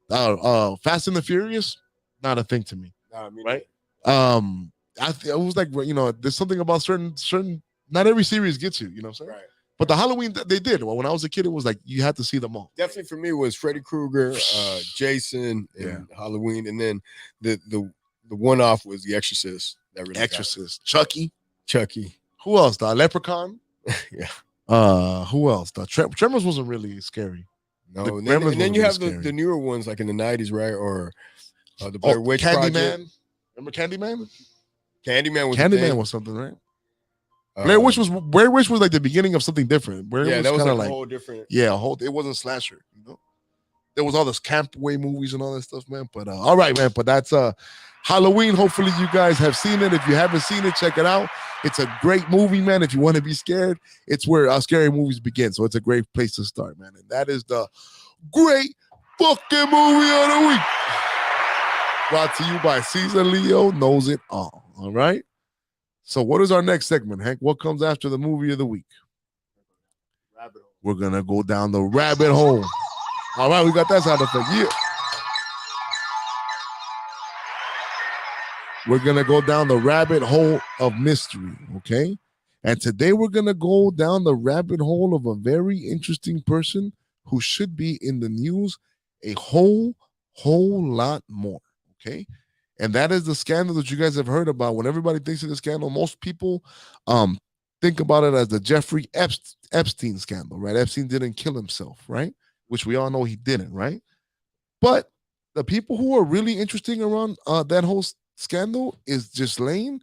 Fast and the Furious, not a thing to me. Nah, me right? It was like, there's something about certain. Not every series gets you. You know what I'm saying? Right. But the Halloween they did. Well, when I was a kid, it was like you had to see them all. Definitely for me was Freddy Krueger, Jason, and Halloween, and then the one off was The Exorcist. That really Exorcist, Chucky. Who else? The Leprechaun. Yeah. Who else? The Tremors wasn't really scary. No, and then you have the newer ones like in the 90s, right? Or the Blair Witch Project. Remember Candyman? Candyman was something, right? Blair Witch was like the beginning of something different. That was like a whole different. Yeah, it wasn't slasher. There was all those campway movies and all that stuff, man. But all right, man. But that's Halloween. Hopefully, you guys have seen it. If you haven't seen it, check it out. It's a great movie, man. If you want to be scared, it's where our scary movies begin. So it's a great place to start, man. And that is the great fucking movie of the week. Brought to you by Czaleo Knows It All. All right. So what is our next segment, Hank? What comes after the movie of the week? Rabbit hole. We're going to go down the rabbit hole. All right, we got that sound effect. Yeah. We're going to go down the rabbit hole of mystery, okay? And today we're going to go down the rabbit hole of a very interesting person who should be in the news a whole lot more, okay? And that is the scandal that you guys have heard about. When everybody thinks of the scandal, most people think about it as the Jeffrey Epstein scandal, right? Epstein didn't kill himself, right? Which we all know he didn't, right? But the people who are really interesting around that whole scandal is Ghislaine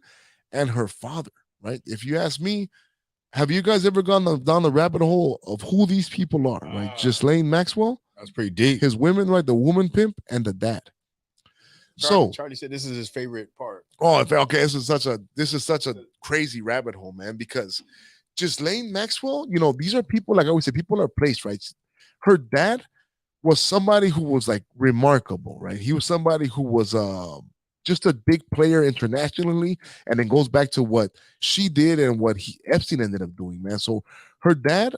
and her father, right? If you ask me, have you guys ever gone down the rabbit hole of who these people are, right? Ghislaine Maxwell. That's pretty deep. His women, right? The woman pimp and the dad. Charlie said this is his favorite part. Oh, okay. This is such a crazy rabbit hole, man. Because Ghislaine Maxwell, these are people, like I always say, people are placed, right? Her dad was somebody who was like remarkable, right? He was somebody who was just a big player internationally, and it goes back to what she did and what Epstein ended up doing, man. So her dad,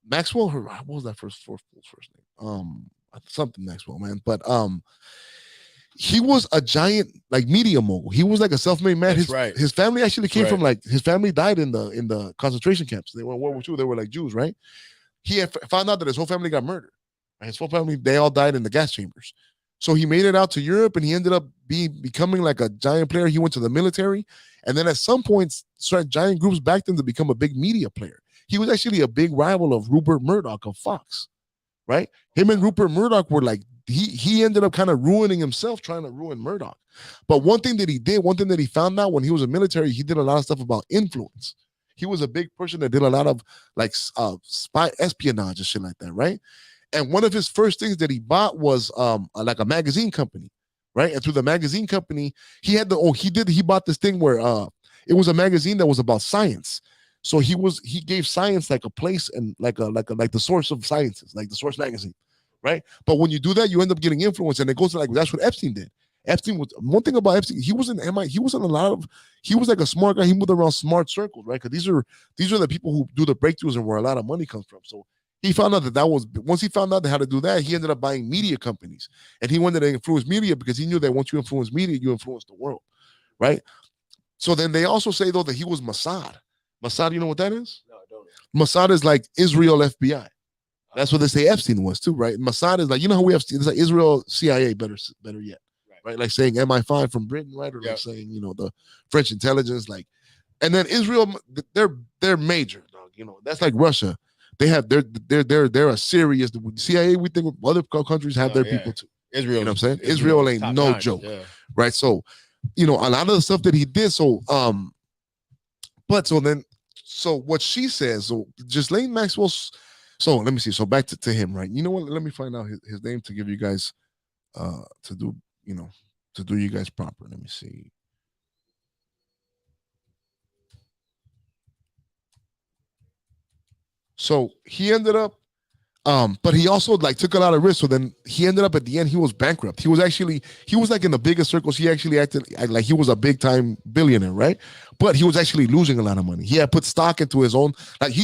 Maxwell, what was that first name? Something Maxwell, man. But he was a giant like media mogul. He was like a self-made man. His family actually came from his family died in the concentration camps. They were in World War II. They were like Jews, right? He had found out that his whole family got murdered. Right? His whole family, they all died in the gas chambers. So he made it out to Europe and he ended up becoming like a giant player. He went to the military. And then at some point, giant groups backed him to become a big media player. He was actually a big rival of Rupert Murdoch of Fox, right? Him and Rupert Murdoch were like, he ended up kind of ruining himself trying to ruin Murdoch. But one thing that he found out when he was in the military, he did a lot of stuff about influence. He was a big person that did a lot of like spy espionage and shit like that, right? And one of his first things that he bought was like a magazine company, right? And through the magazine company, he bought this thing where it was a magazine that was about science. So he gave science like a place and like the source of sciences, like the Source magazine. Right. But when you do that, you end up getting influence. And it goes to like, that's what Epstein did. Epstein was one thing about Epstein. He was in MIT. He was like a smart guy. He moved around smart circles, right? Because these are the people who do the breakthroughs and where a lot of money comes from. So He found out that was once he found out how to do that, he ended up buying media companies, and he wanted to influence media because he knew that once you influence media, you influence the world, right? So then they also say though that he was Mossad. Mossad, you know what that is? No, I don't. Mossad is like Israel FBI. That's what they say Epstein was too, right? Mossad is like, you know how we have, it's like Israel CIA, better yet, right? Like saying MI5 from Britain, right? Or like saying, you know, the French intelligence, like, and then Israel, they're major, dog. You know, that's like Russia. They have they're a serious CIA. We think other countries have their people too. Israel, you know what I'm saying? Israel ain't no joke, right? So, you know, a lot of the stuff that he did. So, but so what she says. So, Ghislaine Maxwell. So let me see. So back to him, right? You know what? Let me find out his name to give you guys, to do you guys proper. Let me see. So he ended up, but he also like took a lot of risks. So then he ended up at the end, he was bankrupt. He was like in the biggest circles. He actually acted like he was a big time billionaire, right? But he was actually losing a lot of money. He had put stock into his own, like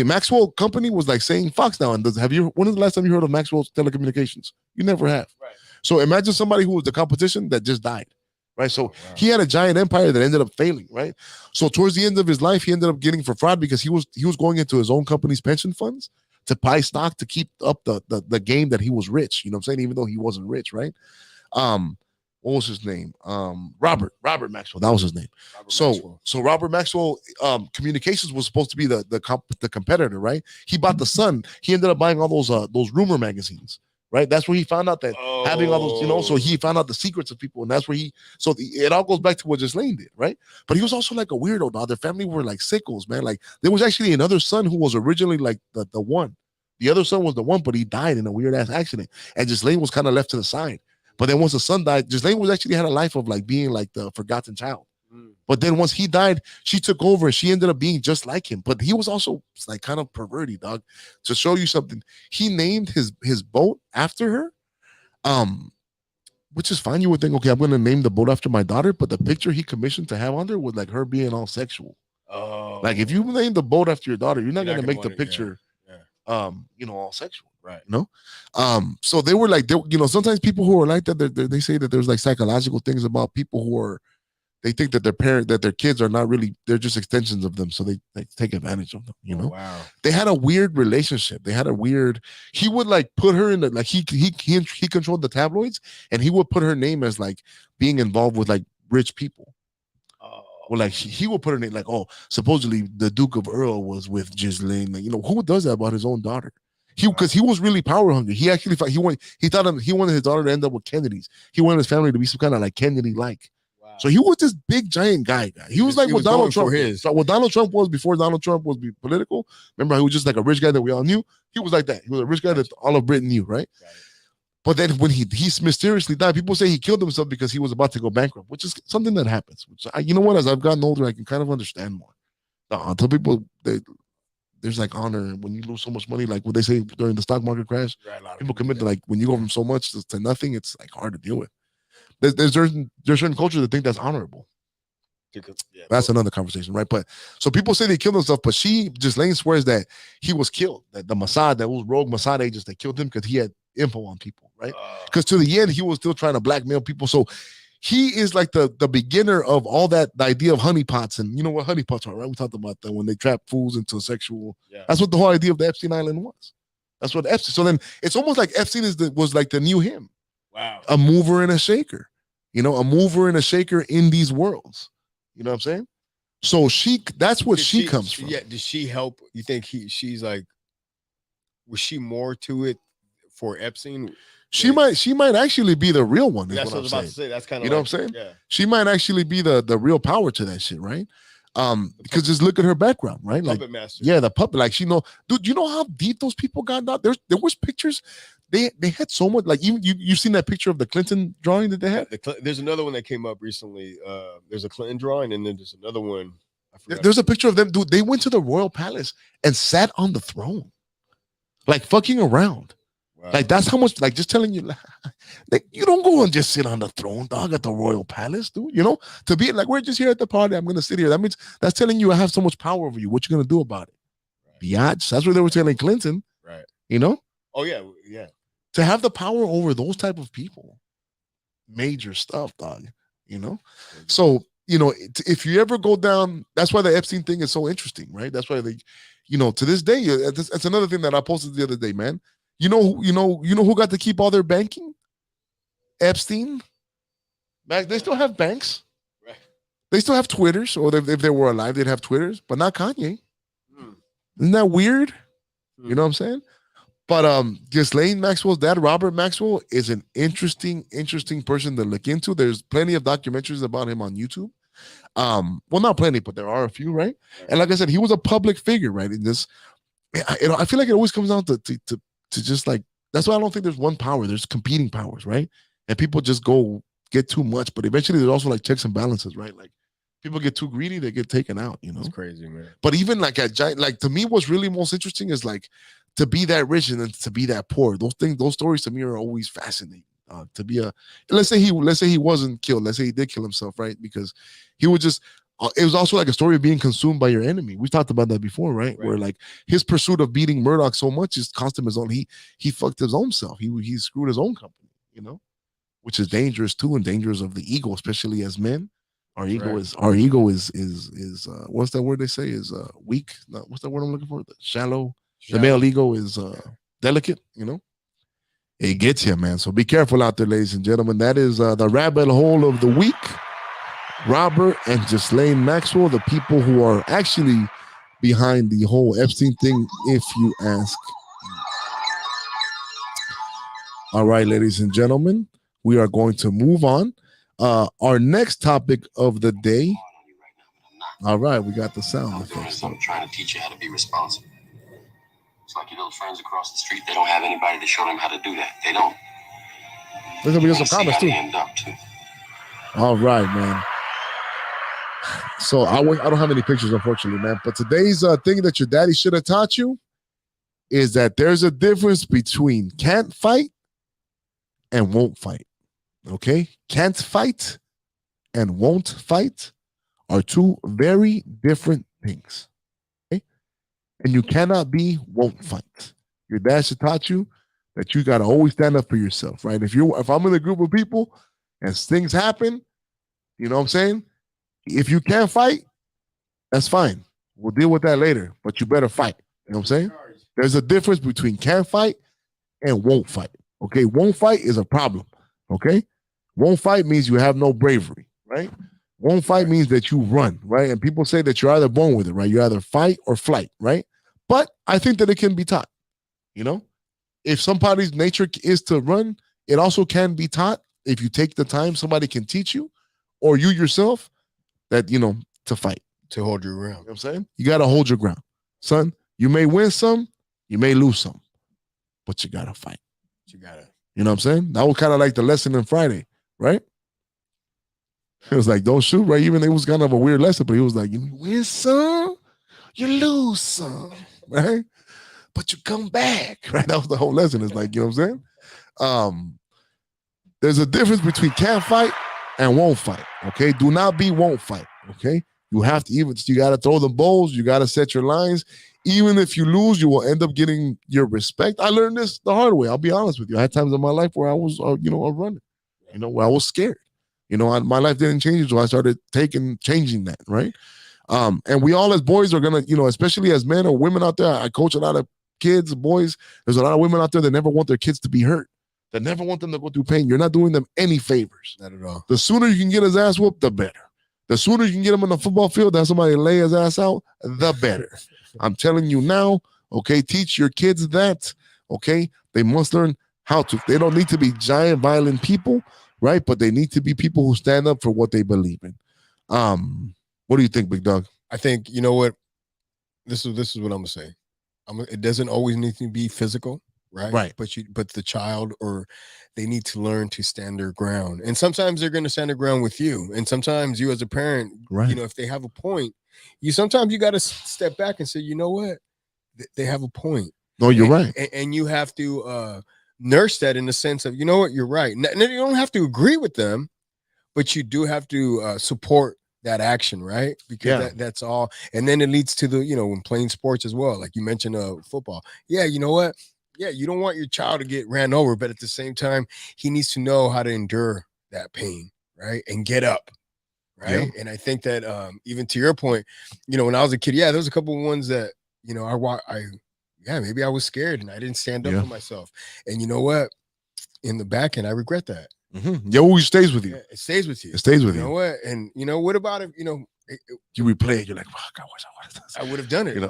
Maxwell Company was like saying Fox now. And when is the last time you heard of Maxwell's Telecommunications? You never have. Right. So imagine somebody who was the competition that just died. Right. So he had a giant empire that ended up failing. Right. So towards the end of his life, he ended up getting for fraud because he was going into his own company's pension funds to buy stock to keep up the game that he was rich. You know what I'm saying? Even though he wasn't rich. Right. What was his name? Robert Maxwell. That was his name. So Robert Maxwell Communications was supposed to be the competitor. Right. He bought the Sun. He ended up buying all those rumor magazines. Right, that's where he found out that having all those, you know, so he found out the secrets of people, and that's where it all goes back to what Ghislaine did, right? But he was also like a weirdo. Now their family were like sickos, man. Like there was actually another son who was originally like the one. The other son was the one, but he died in a weird ass accident, and Ghislaine was kind of left to the side. But then once the son died, Ghislaine was actually had a life of like being like the forgotten child. But then once he died, she took over and she ended up being just like him. But he was also like kind of perverted, dog. To show you something, he named his boat after her. Which is fine. You would think, okay, I'm gonna name the boat after my daughter, but the picture he commissioned to have on there was like her being all sexual. Oh, like if you name the boat after your daughter, you're not gonna make the picture you know, all sexual. Right. You know? So they were like, you know, sometimes people who are like that, they say that there's like psychological things about people who are, they think that their kids are not really, they're just extensions of them. So they take advantage of them, you know? Wow. They had a weird relationship. He would like put her in the, like he controlled the tabloids, and he would put her name as like being involved with like rich people. Or like he would put her name like, oh, supposedly the Duke of Earl was with Ghislaine. Like, you know, who does that about his own daughter? Because he was really power hungry. He actually he wanted his daughter to end up with Kennedys. He wanted his family to be some kind of like Kennedy-like. Wow. So he was this big giant guy. He was like what Donald Trump is. So what Donald Trump was before Donald Trump was political. Remember, he was just like a rich guy that we all knew. He was like that. He was a rich guy that all of Britain knew, right? But then when he mysteriously died, people say he killed himself because he was about to go bankrupt, which is something that happens. Which you know what? As I've gotten older, I can kind of understand more. I tell people there's like honor when you lose so much money, like what they say during the stock market crash. Right, people commit to like when you go from so much to nothing, it's like hard to deal with. There's certain cultures that think that's honorable. Yeah, that's another conversation, right? But so people say they killed themselves, but Ghislaine swears that he was killed, that the Mossad, that was rogue Mossad agents that killed him because he had info on people, right? Because to the end, he was still trying to blackmail people. So he is like the beginner of all that, the idea of honeypots, and you know what honeypots are, right? We talked about that when they trap fools into sexual. Yeah. That's what the whole idea of the Epstein Island was. That's what Epstein. So then it's almost like Epstein was like the new him. Wow. A mover and a shaker, you know, a mover and a shaker in these worlds. You know what I'm saying? So that's what she comes from. Yeah. Did she help? You think she's like, was she more to it for Epstein? She might actually be the real one. That's what I was about to say. That's kind of, you know what I'm saying? Yeah. She might actually be the real power to that shit, right? Because just look at her background, right? Like, puppet master. Yeah, the puppet. Like dude, you know how deep those people got down? There was pictures. They had so much. Like you've seen that picture of the Clinton drawing that they had. There's another one that came up recently. There's a Clinton drawing, and then there's another one. There's a picture of them, dude. They went to the royal palace and sat on the throne, like fucking around. Wow. Like that's how much. Like just telling you, like you don't go and just sit on the throne, dog, at the royal palace, dude. You know, to be like we're just here at the party. I'm gonna sit here. That means that's telling you I have so much power over you. What you gonna do about it? biatch. That's where they were telling Clinton. Right. You know, Oh yeah, yeah. to have the power over those type of people, major stuff, dog. You know, so if you ever go down, that's why the Epstein thing is so interesting, right? That's why they, to this day, that's another thing that I posted the other day, man. You know who got to keep all their banking? Epstein. Back, they still have banks. Right. They still have Twitters, or if they were alive, they'd have Twitters, but not Kanye. Isn't that weird? You know what I'm saying? But Ghislaine Maxwell's dad, Robert Maxwell, is an interesting person to look into. There's plenty of documentaries about him on YouTube. Well, not plenty, but there are a few, right? And like I said, he was a public figure, right? In this, I feel like it always comes down to just like, that's why I don't think there's one power. There's competing powers, right? And people just get too much, but eventually there's also like checks and balances, right? Like people get too greedy, they get taken out, It's crazy, man. But even like to me, what's really most interesting is like to be that rich and then to be that poor. Those stories to me are always fascinating. To be let's say he wasn't killed. Let's say he did kill himself, right? Because he would just. It was also like a story of being consumed by your enemy. We talked about that before, right? Where like his pursuit of beating Murdoch so much just cost him his own. He fucked his own self. He screwed his own company, which is dangerous too, and dangerous of the ego, especially as men. Our ego is what's that word they say is weak? No, what's that word I'm looking for? Shallow. The male ego is delicate, It gets you, man. So be careful out there, ladies and gentlemen. That is the rabbit hole of the week. Robert and Ghislaine Maxwell, the people who are actually behind the whole Epstein thing, if you ask. All right, ladies and gentlemen, we are going to move on. Our next topic of the day. All right, we got the sound effects. I'm trying to teach you how to be responsible. It's like your little friends across the street. They don't have anybody to show them how to do that. They don't. Listen, we got some comments too. All right, man. So I don't have any pictures, unfortunately, man. But today's thing that your daddy should have taught you is that there's a difference between can't fight and won't fight. Okay? Can't fight and won't fight are two very different things. Okay? And you cannot be won't fight. Your dad should taught you that you got to always stand up for yourself, right? If I'm in a group of people and things happen, you know what I'm saying? If you can't fight, that's fine. We'll deal with that later, but you better fight. You know what I'm saying? There's a difference between can't fight and won't fight. Okay? Won't fight is a problem. Okay? Won't fight means you have no bravery, right? Won't fight means that you run, right? And people say that you're either born with it, right? You either fight or flight, right? But I think that it can be taught, If somebody's nature is to run, it also can be taught. If you take the time, somebody can teach you, or you yourself, that, to fight. To hold your ground. You know what I'm saying? You got to hold your ground. Son, you may win some, you may lose some, but you got to fight. You got to. You know what I'm saying? That was kind of like the lesson in Friday, right? It was like, don't shoot, right? Even it was kind of a weird lesson, but he was like, you win some, you lose some, right? But you come back, right? That was the whole lesson. It's like, you know what I'm saying? There's a difference between can't fight and won't fight, okay? Do not be won't fight, okay? You have to you got to throw the bowls. You got to set your lines. Even if you lose, you will end up getting your respect. I learned this the hard way. I'll be honest with you. I had times in my life where I was, running, where I was scared. My life didn't change, so I started changing that, right? And we all as boys are going to, especially as men or women out there, I coach a lot of kids, boys. There's a lot of women out there that never want their kids to be hurt. That never want them to go through pain. You're not doing them any favors. Not at all. The sooner you can get his ass whooped, the better. The sooner you can get him on the football field, have somebody lay his ass out, the better. I'm telling you now, okay, teach your kids that, okay? They must learn how to. They don't need to be giant, violent people, right? But they need to be people who stand up for what they believe in. What do you think, Big Dog? I think, you know what? This is what I'm going to say. It doesn't always need to be physical. Right. But the child, or they need to learn to stand their ground. And sometimes they're going to stand their ground with you. And sometimes you as a parent, right. If they have a point, sometimes you got to step back and say, you know what? They have a point. No, you're right. And you have to nurse that in the sense of, you know what? You're right. And you don't have to agree with them, but you do have to support that action, right? Because Yeah. that's all. And then it leads to the, when playing sports as well. Like you mentioned football. Yeah, you know what? Yeah, you don't want your child to get ran over, but at the same time, he needs to know how to endure that pain, right? And get up. Right. Yeah. And I think that even to your point, when I was a kid, there was a couple of ones that, maybe I was scared and I didn't stand up for myself. And you know what? In the back end, I regret that. Mm-hmm. It always stays with you. Yeah, it stays with you. It stays with you. You know what? And what about if, you replay it, you're like, fuck, I wish I would have done I would have done it. You're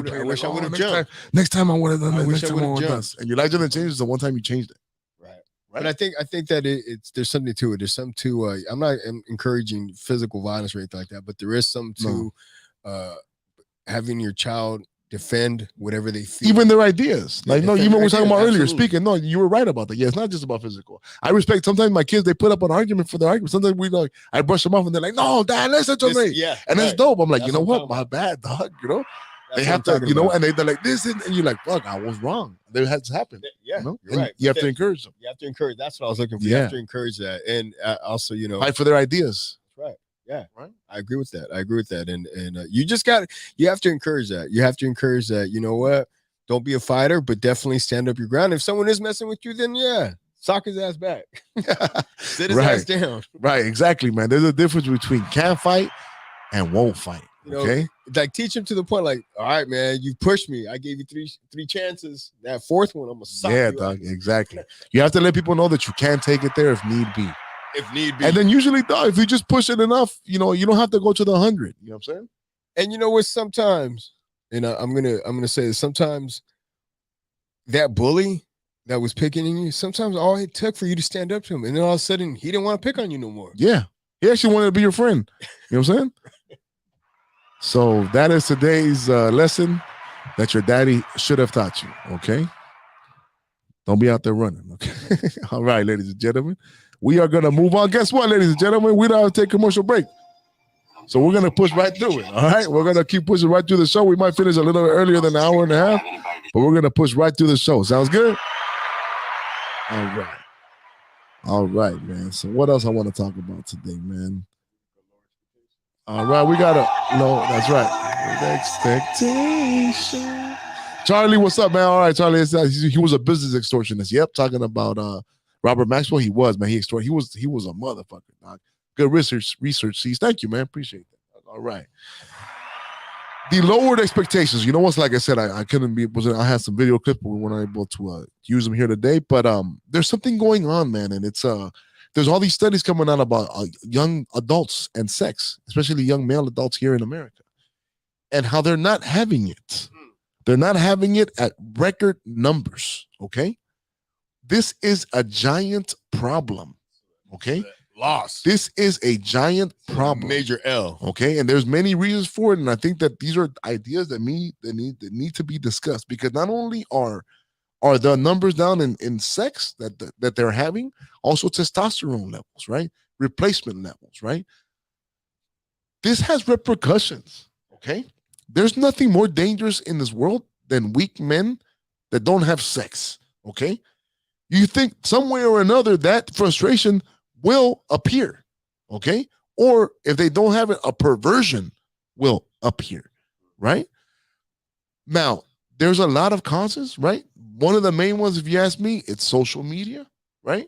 like, I wish I would have next jumped. next time I would have done I it. wish Next I time I would've would have done jumped. it. And your life didn't change. It's the one time you changed it. Right. But I think that there's something to it. There's something to I'm not encouraging physical violence or anything like that, but there is something to having your child defend whatever they feel. Even their ideas. Like, no, even we were talking about earlier, absolutely. speaking. No, you were right about that. Yeah, it's not just about physical. I respect sometimes my kids, they put up an argument for their argument. Sometimes I brush them off and they're like, no, Dad, listen to me. Yeah. And it's dope. I'm like, That's you know what what? I'm My bad, dog. That's They have to, and they're like, this, and you're like, fuck, I was wrong. That has happened. Yeah, you're you're right. You have to encourage them. You have to encourage. That's what I was looking for. You have to encourage that. And also, fight for their ideas. Right. Yeah. Right. I agree with that. And you have to encourage that. You have to encourage that, you know what? Don't be a fighter, but definitely stand up your ground. If someone is messing with you, then sock his ass back. Sit his ass down. Right, exactly, man. There's a difference between can fight and won't fight. Okay. Like teach him to the point, like, all right, man, you pushed me. I gave you three chances. That fourth one, I'm gonna sock you dog, out. exactly. You have to let people know that you can take it there if need be. And then usually, if you just push it enough, you don't have to go to the 100. You know what I'm saying? And you know what? Sometimes, and I'm gonna say this. Sometimes that bully that was picking on you, sometimes all it took for you to stand up to him, and then all of a sudden he didn't want to pick on you no more. Yeah, he actually wanted to be your friend. You know what I'm saying? So that is today's lesson that your daddy should have taught you. Okay. Don't be out there running. Okay. All right, ladies and gentlemen. We are going to move on. Guess what, ladies and gentlemen? We don't have to take a commercial break. So we're going to push right through it. All right. We're going to keep pushing right through the show. We might finish a little earlier than an hour and a half, but we're going to push right through the show. Sounds good? All right. All right, man. So what else I want to talk about today, man? All right. We got to, no, that's right. With expectation. Charlie, what's up, man? All right, Charlie. He was a business extortionist. Yep. Talking about, Robert Maxwell, he was, man. He was a motherfucker, dog. Good research. Sees. Thank you, man. Appreciate that. All right. The lowered expectations. You know what's, like I said, I couldn't be. I had some video clips, but we weren't able to use them here today. But there's something going on, man, and it's there's all these studies coming out about young adults and sex, especially young male adults here in America, and how they're not having it. They're not having it at record numbers. Okay. This is a giant problem, okay? Loss. This is a giant problem. Major L. Okay, and there's many reasons for it, and I think that these are ideas that need to be discussed, because not only are the numbers down in sex that they're having, also testosterone levels, right? Replacement levels, right? This has repercussions, okay? There's nothing more dangerous in this world than weak men that don't have sex, okay? You think some way or another that frustration will appear, okay? Or if they don't have it, a perversion will appear, right? Now, there's a lot of causes, right? One of the main ones, if you ask me, it's social media, right?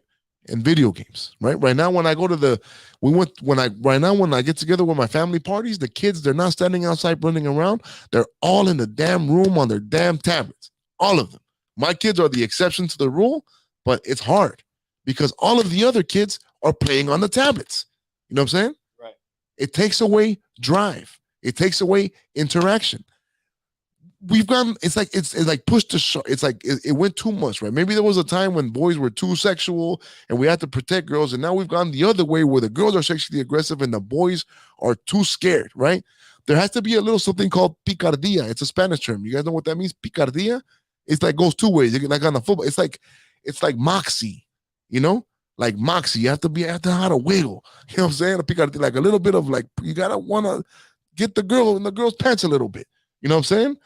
And video games, right? Right now, when I go to when I get together with my family parties, the kids, they're not standing outside running around. They're all in the damn room on their damn tablets, all of them. My kids are the exception to the rule. But it's hard because all of the other kids are playing on the tablets. You know what I'm saying? Right. It takes away drive. It takes away interaction. It's like pushed to shove. It's like it went too much, right? Maybe there was a time when boys were too sexual and we had to protect girls, and now we've gone the other way where the girls are sexually aggressive and the boys are too scared, right? There has to be a little something called picardía. It's a Spanish term. You guys know what that means? Picardía? It's like goes two ways. Like on the football, it's like moxie, like moxie. You have to know how to wiggle. You know what I'm saying? Like a little bit of like, you gotta wanna get the girl in the girl's pants a little bit. You know what I'm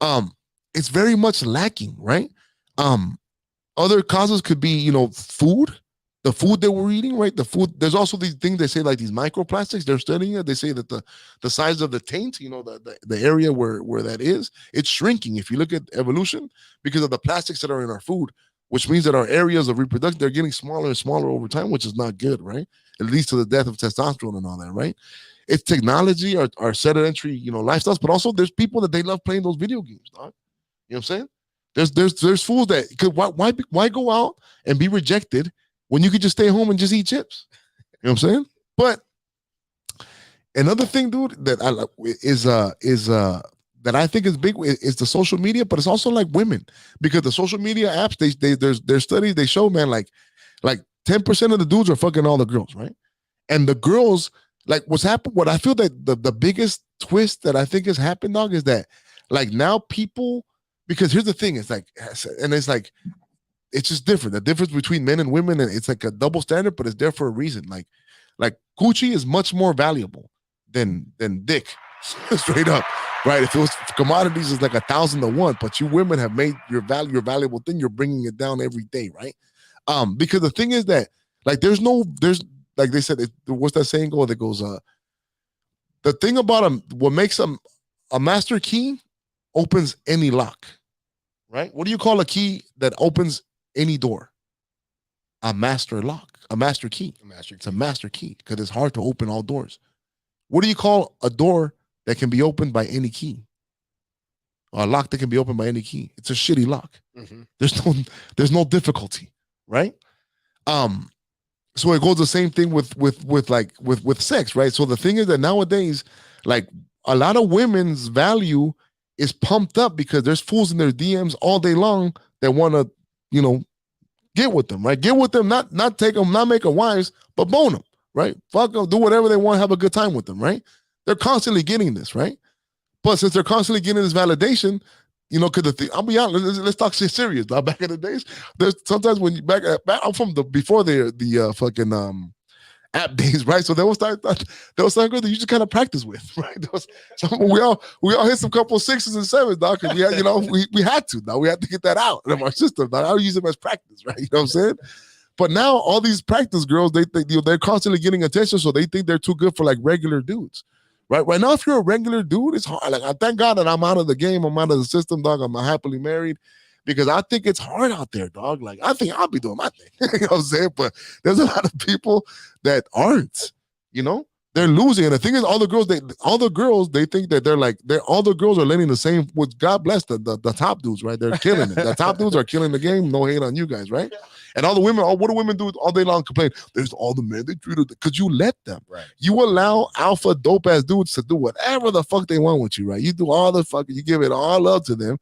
saying? It's very much lacking, right? Other causes could be, food the food that we're eating, right? The food, there's also these things they say like these microplastics. They're studying it. They say that the size of the taint, the area where that is, it's shrinking. If you look at evolution, because of the plastics that are in our food, which means that our areas of reproduction, they're getting smaller and smaller over time, which is not good, right? It leads to the death of testosterone and all that, right? It's technology, our sedentary, lifestyles, but also there's people that they love playing those video games, dog. You know what I'm saying? There's fools that could why go out and be rejected when you could just stay home and just eat chips. You know what I'm saying? But another thing, dude, that I is that I think is big is the social media, but it's also like women, because the social media apps, there's studies they show, man, like 10% of the dudes are fucking all the girls, right? And the girls, like what's happened, what I feel that the biggest twist that I think has happened, dog, is that like now people, because here's the thing, it's like, and it's like, it's just different. The difference between men and women, and it's like a double standard, but it's there for a reason. Like Gucci is much more valuable than dick, straight up, right? If it was commodities, it's like 1,000 to 1. But you women have made your valuable thing. You're bringing it down every day, right? Because the thing is that like there's like they said, what's that saying go that goes? The thing about what makes a master key opens any lock, right? What do you call a key that opens any door? A master lock, a master key. It's a master key because it's hard to open all doors. What do you call a door that can be opened by any key? Or a lock that can be opened by any key? It's a shitty lock. Mm-hmm. There's no difficulty, right? So it goes the same thing with sex, right? So the thing is that nowadays, like a lot of women's value is pumped up because there's fools in their DMs all day long that want to, get with them, right? Get with them, not take them, not make them wives, but bone them, right? Fuck them, do whatever they want, have a good time with them, right? They're constantly getting this, right? But since they're constantly getting this validation, because I'll be honest, let's talk shit serious. Now, back in the days, there's sometimes when you back I'm from before the fucking app days, right? So there was some girls that you just kind of practice with, right? We all hit some couple of 6s and 7s, dog. Because we had, we had to. Now we had to get that out of our system. Dog. I would use them as practice, right? You know what I'm saying? But now all these practice girls, they're constantly getting attention, so they think they're too good for like regular dudes. Right now, if you're a regular dude, it's hard. Like I thank God that I'm out of the game, I'm out of the system, dog. I'm happily married, because I think it's hard out there, dog. Like I think I'll be doing my thing. You know what I'm saying? But there's a lot of people that aren't. They're losing. And the thing is, all the girls, they think that all the girls are letting the same. Which God bless the top dudes, right? They're killing it. The top dudes are killing the game. No hate on you guys, right? And all the women, what do women do all day long? Complain. There's all the men they treated because you let them. Right. You allow alpha dope ass dudes to do whatever the fuck they want with you, right? You do all the fucking, you give it all love to them,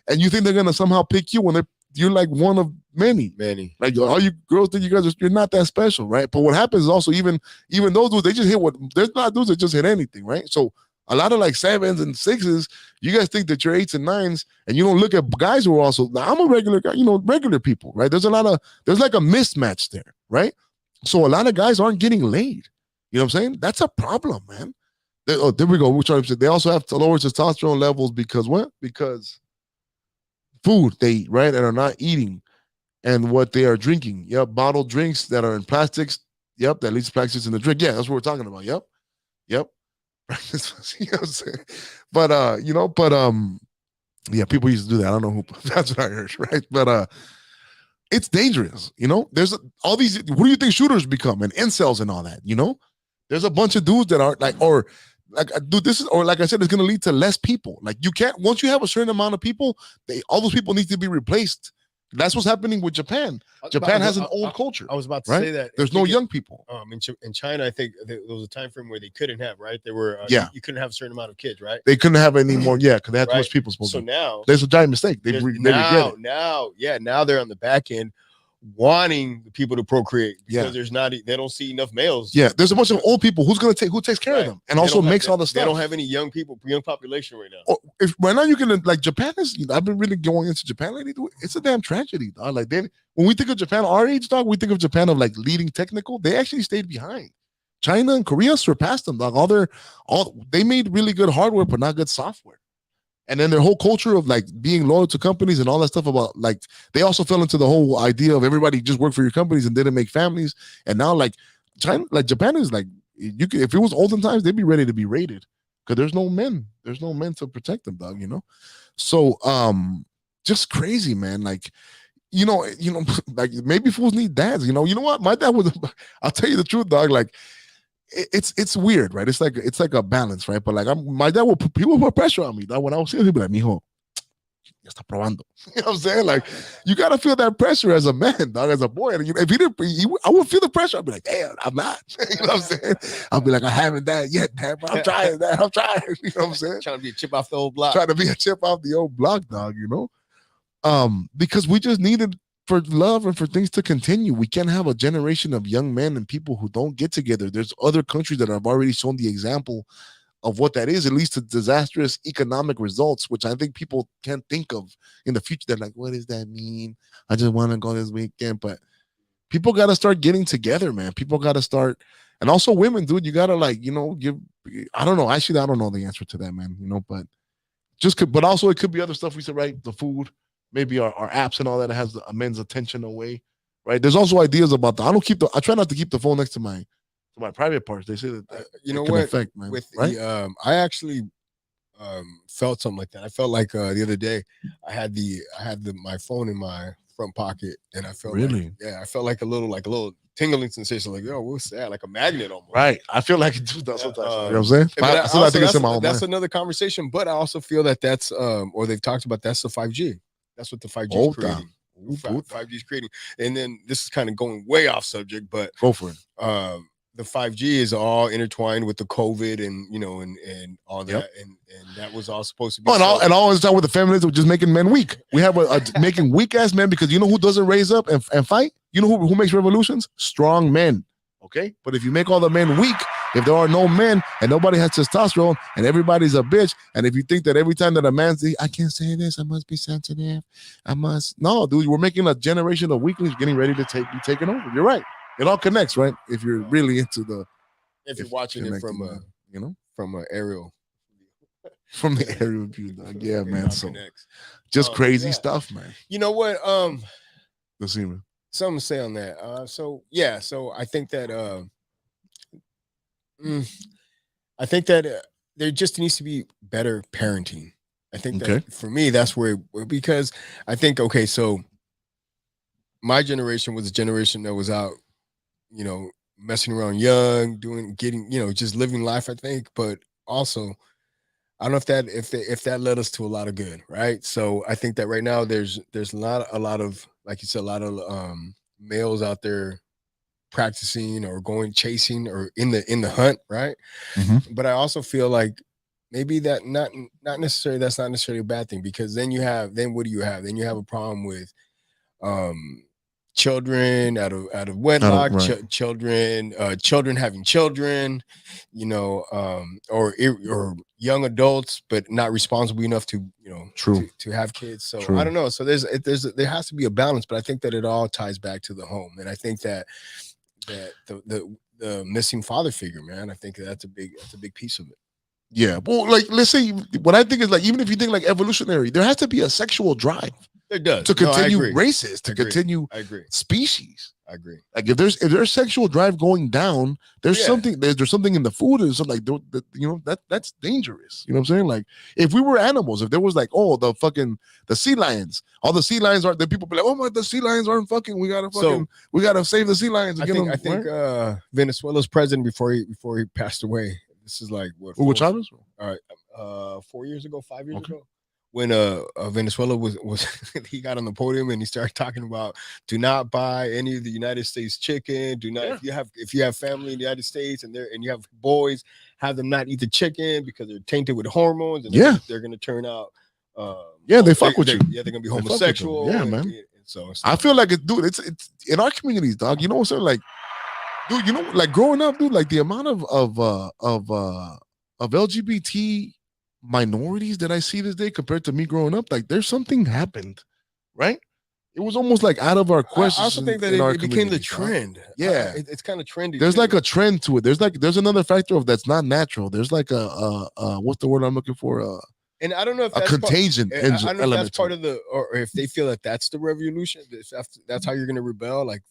and you think they're gonna somehow pick you when you're like one of many. Like all you girls think you're not that special, right? But what happens is also even those dudes, they just hit there's not dudes that just hit anything, right? So a lot of like 7s and 6s, you guys think that you're 8s and 9s, and you don't look at guys who are also. Now, I'm a regular guy, regular people, right? There's like a mismatch there, right? So a lot of guys aren't getting laid. You know what I'm saying? That's a problem, man. There we go. We're trying to say they also have to lower testosterone levels because what? Because food they eat, right, and are not eating, and what they are drinking. Yep, bottled drinks that are in plastics. Yep, that leads to plastics in the drink. Yeah, that's what we're talking about. Yep. You know what I'm saying? But yeah, people used to do that. I don't know who. That's what I heard, right? But it's dangerous. There's all these. What do you think shooters become and incels and all that? There's a bunch of dudes that are dude, this is, or like I said, it's going to lead to less people. Like you can't, once you have a certain amount of people, all those people need to be replaced. That's what's happening with Japan. Japan has an old culture. I was about to say that there's no young people. In China, I think there was a time frame where they couldn't have, right? They were you couldn't have a certain amount of kids, right? They couldn't have any more, because they had too much people. So now there's a giant mistake. They regret it. Now they're on the back end wanting the people to procreate because they don't see enough males. Yeah, there's a bunch of old people who takes care of them and also makes all the stuff. They don't have any young population right now. If right now you can, like, Japan is, I've been really going into Japan lately. It's a damn tragedy, dog. Like when we think of Japan our age, dog, we think of Japan of like leading technical. They actually stayed behind. China and Korea surpassed them, dog. They made really good hardware but not good software. And then their whole culture of like being loyal to companies and all that stuff about like they also fell into the whole idea of everybody just work for your companies and didn't make families. And now like China, like Japan is like you could, if it was olden times, they'd be ready to be raided because there's no men to protect them, dog. So just crazy, man. Like like maybe fools need dads. You know what? My dad was. I'll tell you the truth, dog. Like it's weird, right? It's like a balance, right? But like my dad will put pressure on me. Dog. When I was here, he'd be like, "Mijo, ya está probando." You know what I'm saying? Like you gotta feel that pressure as a man, dog, as a boy. And if he didn't, I would feel the pressure. I'd be like, "Damn, I'm not." You know what I'm saying? I'll be like, "I haven't that yet, Dad, but I'm trying that. I'm trying." You know what I'm saying? Trying to be a chip off the old block. Trying to be a chip off the old block, dog. Because we just needed for love and for things to continue. We can't have a generation of young men and people who don't get together. There's other countries that have already shown the example of what that is. It leads to disastrous economic results, which I think people can't think of in the future. They're like, what does that mean? I just want to go this weekend. But people got to start getting together, man. People got to start. And also women, dude, you got to give, I don't know. Actually, I don't know the answer to that, man, but but also it could be other stuff we said, right? The food, maybe our apps and all that has the men's attention away, right? There's also ideas about I try not to keep the phone next to my private parts. They say that you know can what? affect, man, with right? I actually felt something like that. I felt like the other day I had my phone in my front pocket, and I felt really, I felt like a little tingling sensation, like, yo, what's that? Like a magnet almost. Right. I feel like it do that sometimes. You know what I'm saying? I think it's in my own that's mind. another conversation, but I also feel that that's or they've talked about that's the 5G. That's what the 5G is creating. 5G is creating. And then this is kind of going way off subject, but go for it. The 5G is all intertwined with the COVID and and all that, and that was all supposed to be. And all this time with the feminists were just making men weak. We have a making weak ass men because who doesn't raise up and fight? Who makes revolutions? Strong men. Okay, but if you make all the men weak, if there are no men and nobody has testosterone and everybody's a bitch, and if you think that every time that a man's I can't say this, I must be sensitive, no, dude, we're making a generation of weaklings getting ready to be taken over. You're right. It all connects, right? If you're really into if you're watching it from from an aerial, from the aerial view, yeah, man. So just crazy stuff, man. You know what? Let's see, man. Something to say on that. So I think that there just needs to be better parenting. I think that for me, that's where because I think so my generation was a generation that was out, messing around young, just living life, I think. But also, I don't know if that led us to a lot of good, right? So I think that right now there's a lot of, like you said, a lot of males out there practicing or going chasing or in the hunt, right? Mm-hmm. But I also feel like maybe that not necessarily, that's not necessarily a bad thing, because then what do you have? Then you have a problem with children out of wedlock, right. children having children, or young adults but not responsible enough to to have kids. So True. I don't know. So there has to be a balance, but I think that it all ties back to the home, and I think that the missing father figure, man, I think that's a big piece of it. Yeah, well, like let's say what I think is like, even if you think like evolutionary, there has to be a sexual drive. There does to continue races, to continue species. I agree. Like if there's sexual drive going down, there's something in the food, or something like that's dangerous. You know what I'm saying? Like if we were animals, if there was like, oh, the sea lions, all the sea lions aren't, then people be like, oh my, the sea lions aren't fucking. We gotta save the sea lions. I think Venezuela's president before he passed away. This is like what? Hugo Chavez? All right, 5 years ago. When Venezuela was he got on the podium and he started talking about, do not buy any of the United States chicken. Do not if you have family in the United States and you have boys, have them not eat the chicken because they're tainted with hormones, and they're gonna turn out they fuck with you. Yeah, they're gonna be homosexual. Yeah, man. And so I feel like it's in our communities, dog. You know what I'm saying? Like, dude, like growing up, dude, like the amount of LGBT minorities that I see this day compared to me growing up, like there's something happened, right? It was almost like out of our questions. I also think that it became the trend. Yeah, it's kind of trendy. There's like a trend to it. There's another factor of that's not natural. There's like a what's the word I'm looking for? And I don't know if a that's contagion I don't know if element that's to part it. of the, or if they feel that that's the revolution. That's how you're gonna rebel, like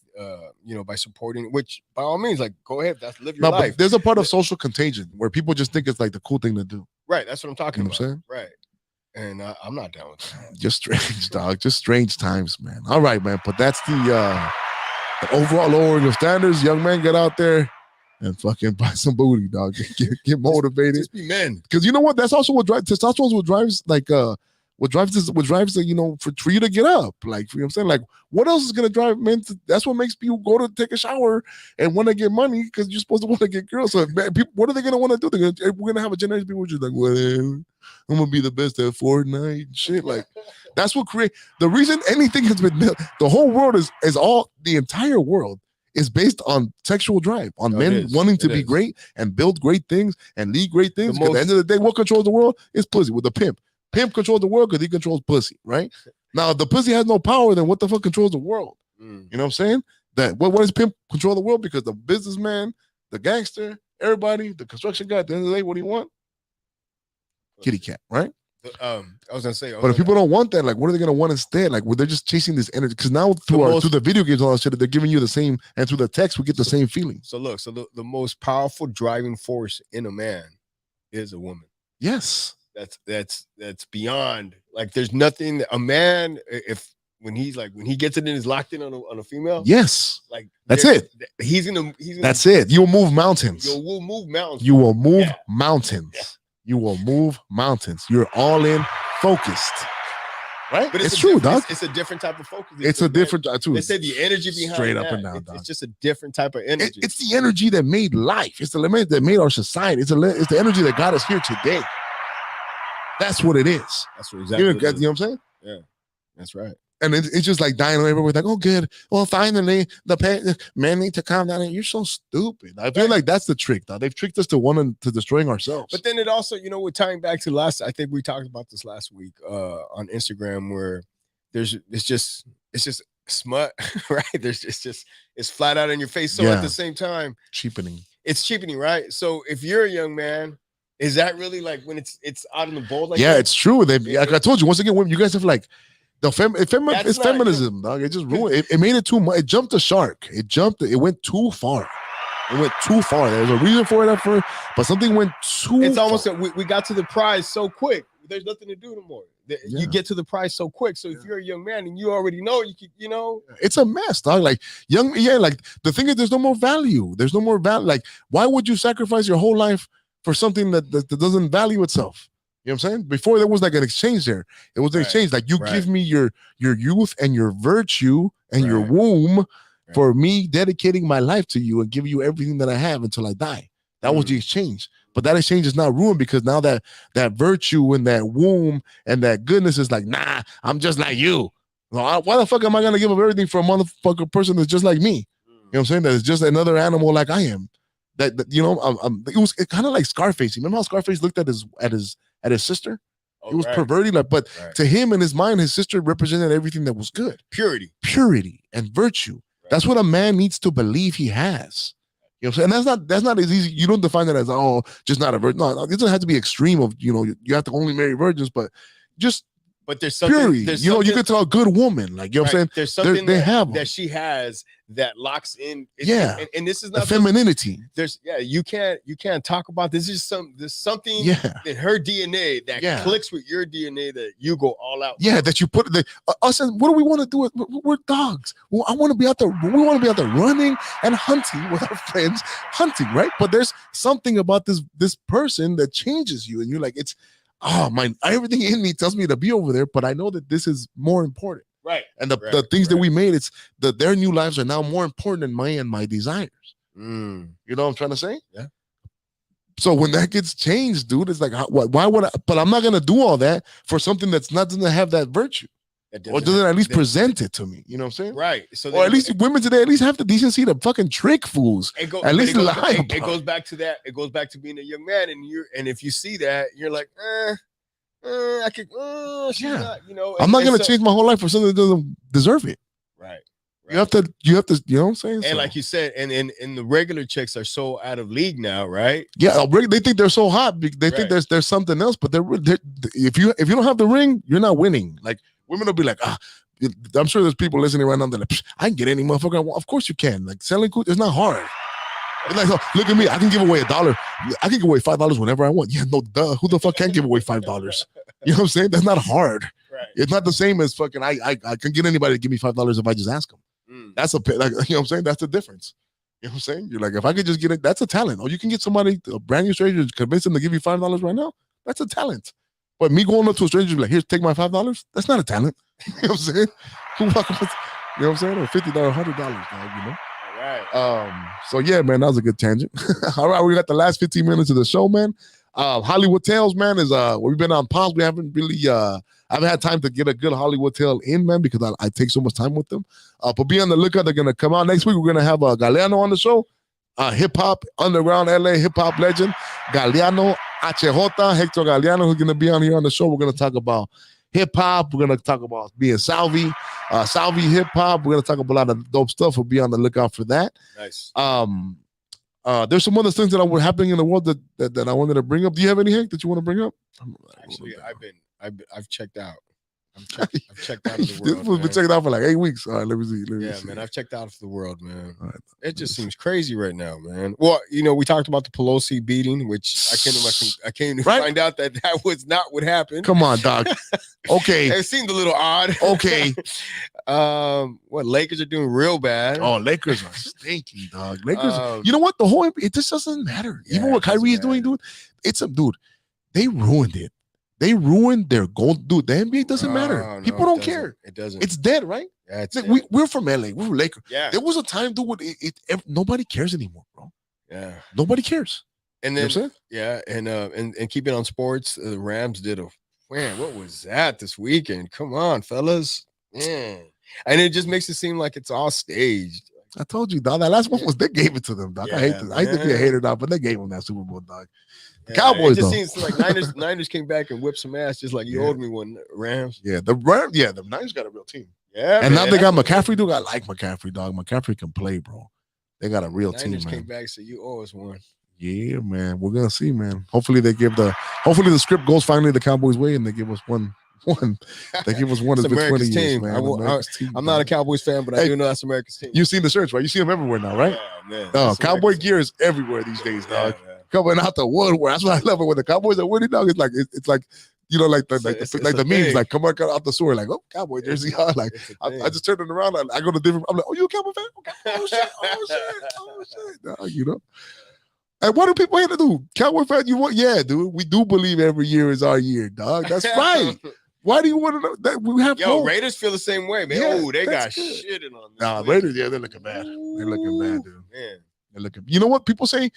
by supporting. Which by all means, like go ahead, that's live your No, life. but there's a part of social contagion where people just think it's like the cool thing to do. Right, that's what I'm talking You know about. what I'm saying? Right, and I'm not down with that. Just strange, dog. Just strange times, man. All right, man. But that's the overall lowering of standards. Young men, get out there and fucking buy some booty, dog. Get motivated. Just be men. Because you know what? That's also what drives testosterone. What drives for you to get up. Like, you know what I'm saying? Like, what else is gonna drive men? That's what makes people go to take a shower and want to get money, because you're supposed to want to get girls. So people, what are they gonna want to do? We're gonna have a generation of people just like, whatever. I'm gonna be the best at Fortnite and shit. Like, that's what create the reason anything has been built. The whole world is all the entire world is based on sexual drive, on men wanting to be great and build great things and lead great things. Because at the end of the day, what controls the world is pussy with the pimp. Pimp controls the world because he controls pussy, right? Now, if the pussy has no power, then what the fuck controls the world? You know what I'm saying? That what does pimp control the world? Because the businessman, the gangster, everybody, the construction guy, at the end of the day, what do you want? Kitty cat, right? I was gonna say, but if people don't want that, like, what are they gonna want instead? Like, they're just chasing this energy. Because now through the video games and all that shit, they're giving you the same, and through the text, we get the same feeling. So look, the most powerful driving force in a man is a woman. Yes. That's beyond, like, there's nothing that a man, when he gets it in, is locked in on a female. Yes, like that's it. He's gonna that's it. You'll move mountains. You will move mountains. You will move mountains. Yeah. You will move mountains. You're all in, focused. Right? But it's true, dog. It's a different type of focus. It's a different too. They say the energy behind straight up and down. It's just a different type of energy. It's the energy that made life. It's the energy that made our society. It's the energy that got us here today. That's what it is. That's what exactly. You know what I'm saying? Yeah, that's right. And it's just like dying. Everybody's like, oh, good. Well, finally, the men need to calm down. You're so stupid. I feel like that's the trick, though. They've tricked us to destroying ourselves. But then it also, we're tying back to I think we talked about this last week on Instagram, where it's just smut, right? It's flat out in your face. So at the same time, it's cheapening, right? So if you're a young man, is that really like when it's out in the bold? Like that? It's true. Like I told you, once again, you guys have like it's feminism, dog. It just ruined it. Made it too much. It jumped the shark. It went too far. It went too far. There was a reason for it at first, but something went too It's far. almost that we got to the prize so quick. There's nothing to do no more. You get to the prize so quick. So if you're a young man and you already know, it's a mess, dog. Like like the thing is, there's no more value. There's no more value. Like, why would you sacrifice your whole life for something that doesn't value itself? You know what I'm saying? Before, there was like an exchange there. It was an exchange. Like, you give me your youth and your virtue and your womb for me dedicating my life to you and giving you everything that I have until I die. That was the exchange. But that exchange is not ruined, because now that virtue and that womb and that goodness is like, nah, I'm just like you. Why the fuck am I going to give up everything for a motherfucker person that's just like me? You know what I'm saying? That is just another animal like I am. It was kind of like Scarface. You remember how Scarface looked at his sister? It was perverting, but to him, in his mind, his sister represented everything that was good. Purity and virtue. That's what a man needs to believe he has. You know what I'm saying? And that's not as easy. You don't define it as, just not a virgin. No, it doesn't have to be extreme of, you have to only marry virgins, but just there's something, purity. You could tell a good woman, like, you know what I'm saying? There's something that she has that locks in. And this is not the femininity. You can't talk about this. There's something in her DNA that clicks with your DNA that you go all out. Yeah, that you put us. What do we want to do? We're dogs. Well, I want to be out there. We want to be out there running and hunting with our friends, right? But there's something about this person that changes you, and you're like, everything in me tells me to be over there, but I know that this is more important. Right. And the things that we made, their new lives are now more important than my desires. You know what I'm trying to say? Yeah. So when that gets changed, dude, it's like, why would I? But I'm not gonna do all that for something doesn't have that virtue, or doesn't at least present it to me. You know what I'm saying? Right. So, or at least women today at least have the decency to fucking trick fools. At least lie. It goes back to that. It goes back to being a young man, and if you see that, you're like, I could, not, I'm not gonna change my whole life for something that doesn't deserve it. Right. You have to, you know what I'm saying? And So, like you said, and the regular chicks are so out of league now, right? yeah, they think they're so hot. They think there's something else, but they're if you don't have the ring, you're not winning. Like women will be like, I'm sure there's people listening right now that like, I can get any motherfucker I want. Of course you can. Like selling cooch, it's not hard. It's like, oh, look at me, I can give away $1. I can give away $5 whenever I want. Yeah, no, duh. Who the fuck can give away $5? You know what I'm saying? That's not hard. Right. It's not the same as fucking. I can get anybody to give me $5 if I just ask them. That's like, you know what I'm saying? That's the difference. You know what I'm saying? You're like, if I could just get it, that's a talent. Or you can get somebody, a brand new stranger, convince them to give you $5 right now. That's a talent. But me going up to a stranger, like, here, take my $5. That's not a talent. You know what I'm saying? You know what I'm saying? Or $50, $100, dog, you know? All right. So yeah, man, that was a good tangent. All right, we got the last 15 minutes of the show, man. Hollywood Tales, man, is we've been on pause. We haven't really I haven't had time to get a good Hollywood tale in, man, because I take so much time with them. But be on the lookout. They're gonna come out next week. We're gonna have Galeano on the show. Hip hop underground LA hip hop legend Galeano HJ Hector Galeano, who's gonna be on here on the show. We're gonna talk about hip hop. We're gonna talk about being Salvi hip hop. We're gonna talk about a lot of dope stuff. We'll be on the lookout for that. Nice. There's some other things that were happening in the world that I wanted to bring up. Do you have any, Hank, that you want to bring up? Actually, I've checked out. I've checked out of the world. This was been checked out for like 8 weeks. All right, let me see. Man, I've checked out of the world, man. All right. It just seems crazy right now, man. Well, you know, we talked about the Pelosi beating, which I came to find out that was not what happened. Come on, dog. Okay. It seemed a little odd. Okay. What, Lakers are doing real bad. Oh, Lakers are stinky, dog. Lakers. You know what? The whole it just doesn't matter. Yeah, even what Kyrie is doing, dude. Dude. They ruined it. They ruined their goal. Dude, the NBA doesn't matter. People don't care. It doesn't. It's dead, right? Yeah, it's like, we're from LA. We're from Lakers. Yeah. There was a time, dude, nobody cares anymore, bro. Yeah. Nobody cares. And then, and keeping on sports, the Rams did what was that this weekend? Come on, fellas. Man. And it just makes it seem like it's all staged. I told you, dog. That last one they gave it to them, dog. Yeah, I hate this. I hate to be a hater, dog, but they gave them that Super Bowl, dog. The Yeah, Cowboys, it just though. seems like Niners came back and whipped some ass, just like you owed me one, Rams. Yeah, the Niners got a real team. Yeah, and now they got McCaffrey, dude. I like McCaffrey, dog. McCaffrey can play, bro. They got a real team, man. Came back and said, you owe us one. Yeah, man. We're gonna see, man. Hopefully hopefully the script goes finally the Cowboys' way and they give us one. They give us one of the 20 years, team. man. I'm not a Cowboys fan, but I do know that's America's team. You've seen the shirts, right? You see them everywhere now, right? Yeah, man. Oh, Cowboy gear is everywhere these days, dog. Coming out the woodwork. That's why I love it when the Cowboys are winning, dog. It's like you know, like the memes, like come out the sewer, like, oh, Cowboy jersey. Like I just turned it around. I go to different. I'm like, oh, you a Cowboy fan? Okay. Oh shit. Dog, you know. And what do people have to do? Cowboy fan, you want? Yeah, dude. We do believe every year is our year, dog. That's right. Why do you want to know that we have? Yo, Raiders feel the same way, man. Yeah, oh, they got good. shitted on. Nah, Raiders, yeah, they're looking bad. They're looking bad, dude. Man, they're looking. You know what people say?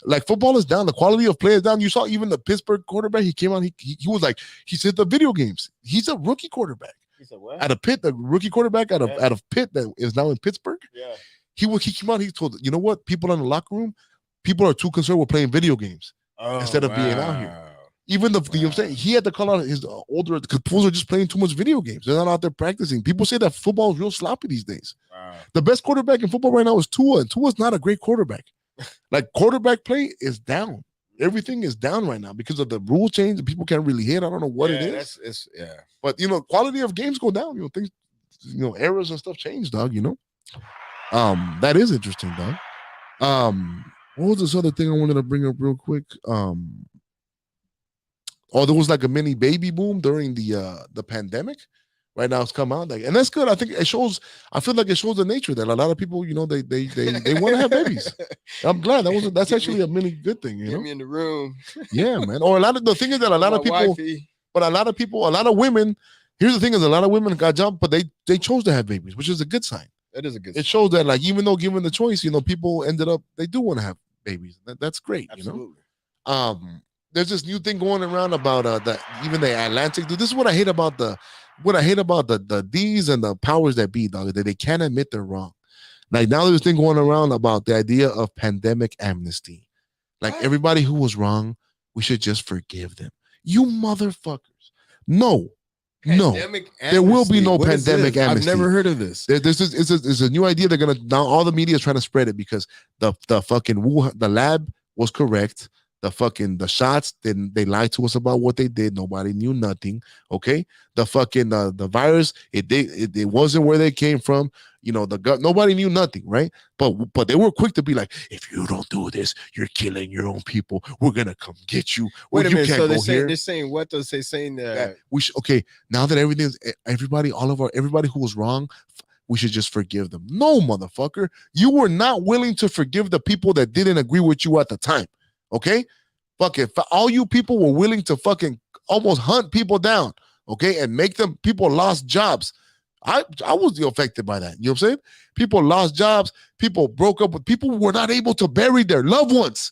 Like football is down. The quality of play is down. You saw even the Pittsburgh quarterback. He came out. He was like, he said the video games. He's a rookie quarterback. He said what? At a Pitt, the rookie quarterback out of Pitt that is now in Pittsburgh. Yeah. He came out. He told, you know what? People in the locker room, people are too concerned with playing video games instead of being out here. Even you know what I'm saying? He had to call out his older, because pools are just playing too much video games. They're not out there practicing. People say that football is real sloppy these days. Wow. The best quarterback in football right now is Tua, and Tua's not a great quarterback. Like quarterback play is down. Everything is down right now because of the rule change. And people can't really hit. I don't know what it is. But you know, quality of games go down. You know, things, errors and stuff change, dog. You know, that is interesting, dog. What was this other thing I wanted to bring up real quick? There was like a mini baby boom during the pandemic. Right now it's come out, and that's good. I think it shows. I feel like it shows the nature that a lot of people, they want to have babies. I'm glad that's actually a mini good thing. Get me in the room. Yeah, man. Or the thing is that a lot of people, a lot of women. Here's the thing: is a lot of women got jumped, but they chose to have babies, which is a good sign. That is a good sign. It shows that, like, even though given the choice, people ended up they do want to have babies. That's great. Absolutely. There's this new thing going around about the Atlantic. Dude, this is what I hate about the D's and the powers that be, dog, that they can't admit they're wrong. Like now there's this thing going around about the idea of pandemic amnesty. Like everybody who was wrong, we should just forgive them. You motherfuckers. No. No, Pandemic there will be amnesty. no What is pandemic this? amnesty. I've never heard of this. This is a new idea. They're gonna now all the media is trying to spread it because the fucking Wuhan, the lab was correct. The shots they lied to us about what they did. Nobody knew nothing. Okay, the virus it wasn't where they came from. You know, nobody knew nothing, right? But they were quick to be like, if you don't do this, you're killing your own people. We're gonna come get you. Wait a You minute. can't So go here. they're saying what? Does they saying That we should, okay, now that everybody who was wrong, we should just forgive them. No, motherfucker, you were not willing to forgive the people that didn't agree with you at the time. Okay, fucking all you people were willing to fucking almost hunt people down. Okay, and make them people lost jobs. I was affected by that. You know what I'm saying? People lost jobs. People broke up with people who were not able to bury their loved ones.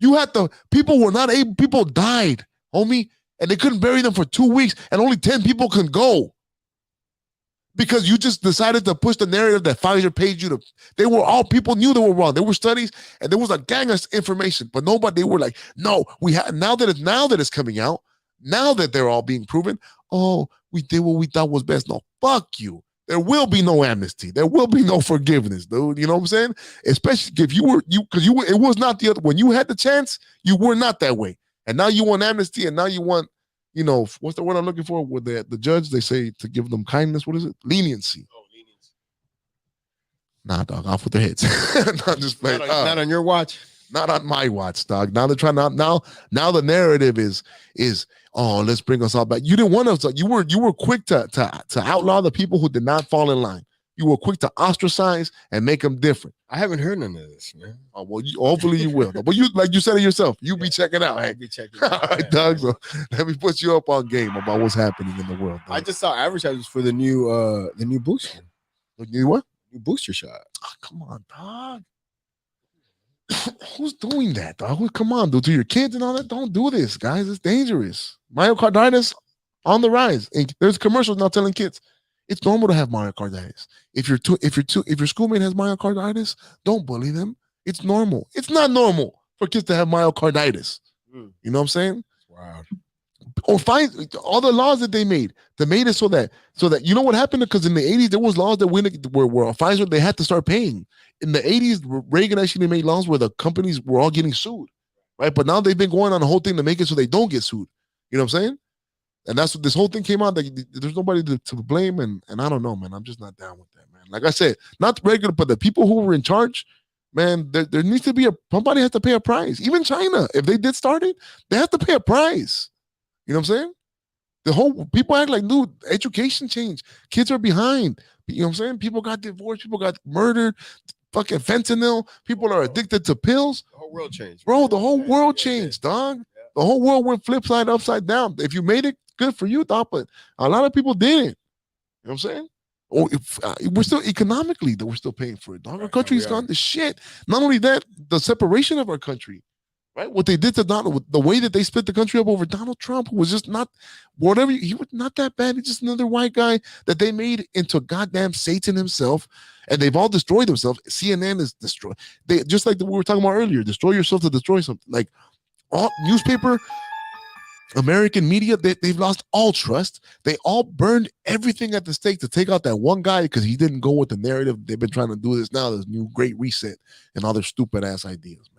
People died, homie, and they couldn't bury them for 2 weeks, and only 10 people can go. Because you just decided to push the narrative that Pfizer paid you to. All people knew they were wrong. There were studies, and there was a gang of information, but nobody. They were like, no, now that it's coming out, now that they're all being proven. Oh, we did what we thought was best. No, fuck you. There will be no amnesty. There will be no forgiveness, dude. You know what I'm saying? Especially if it was not the other. When you had the chance, you were not that way, and now you want amnesty, and now you want. You know, what's the word I'm looking for? With the judge, they say to give them kindness. What is it? Leniency. Oh, leniency. Nah, dog, off with their heads. Not just playing. Not on your watch. Not on my watch, dog. Now they're trying to now the narrative is oh, let's bring us all back. You didn't want us. You were quick to outlaw the people who did not fall in line. You were quick to ostracize and make them different. I haven't heard none of this, man. Oh well, hopefully you will. But you, like you said it yourself, be checking out. I'll be checking. All right, Doug. So let me put you up on game about what's happening in the world. Doug. I just saw advertisements for the new booster. The new what? New booster shot. Oh, come on, dog. Who's doing that, dog? Come on, dude. To your kids and all that. Don't do this, guys. It's dangerous. Myocarditis on the rise. And there's commercials now telling kids it's normal to have myocarditis. If your schoolmate has myocarditis, don't bully them. It's normal. It's not normal for kids to have myocarditis. You know what I'm saying? Wow. Or find all the laws that they made it so that you know what happened, because in the 80s there was laws that were Pfizer, they had to start paying. In the 80s, Reagan actually made laws where the companies were all getting sued, right? But now they've been going on a whole thing to make it so they don't get sued. You know what I'm saying? And that's what this whole thing came out, that there's nobody to blame, and I don't know, man. I'm just not down with that, man. Like I said, not the regular, but the people who were in charge, man, there needs to be somebody has to pay a price. Even China, if they did start it, they have to pay a price. You know what I'm saying? The whole people act like, dude, education changed. Kids are behind. You know what I'm saying? People got divorced, people got murdered, fucking fentanyl, people are addicted to pills. The whole world changed. Bro, the whole world changed, dog. Yeah. The whole world went flip side, upside down. If you made it, good for you, dog, but a lot of people didn't. You know what I'm saying? Or we're still economically, we're still paying for it, dog. Our country's gone to shit. Not only that, the separation of our country. Right, what they did to Donald, the way that they split the country up over Donald Trump, who was just not whatever. He was not that bad. He's just another white guy that they made into goddamn Satan himself, and they've all destroyed themselves. CNN is destroyed. They just like we were talking about earlier. Destroy yourself to destroy something. Like all newspaper, American media, they've lost all trust. They all burned everything at the stake to take out that one guy because he didn't go with the narrative. They've been trying to do this now. This new great reset and all their stupid ass ideas, man.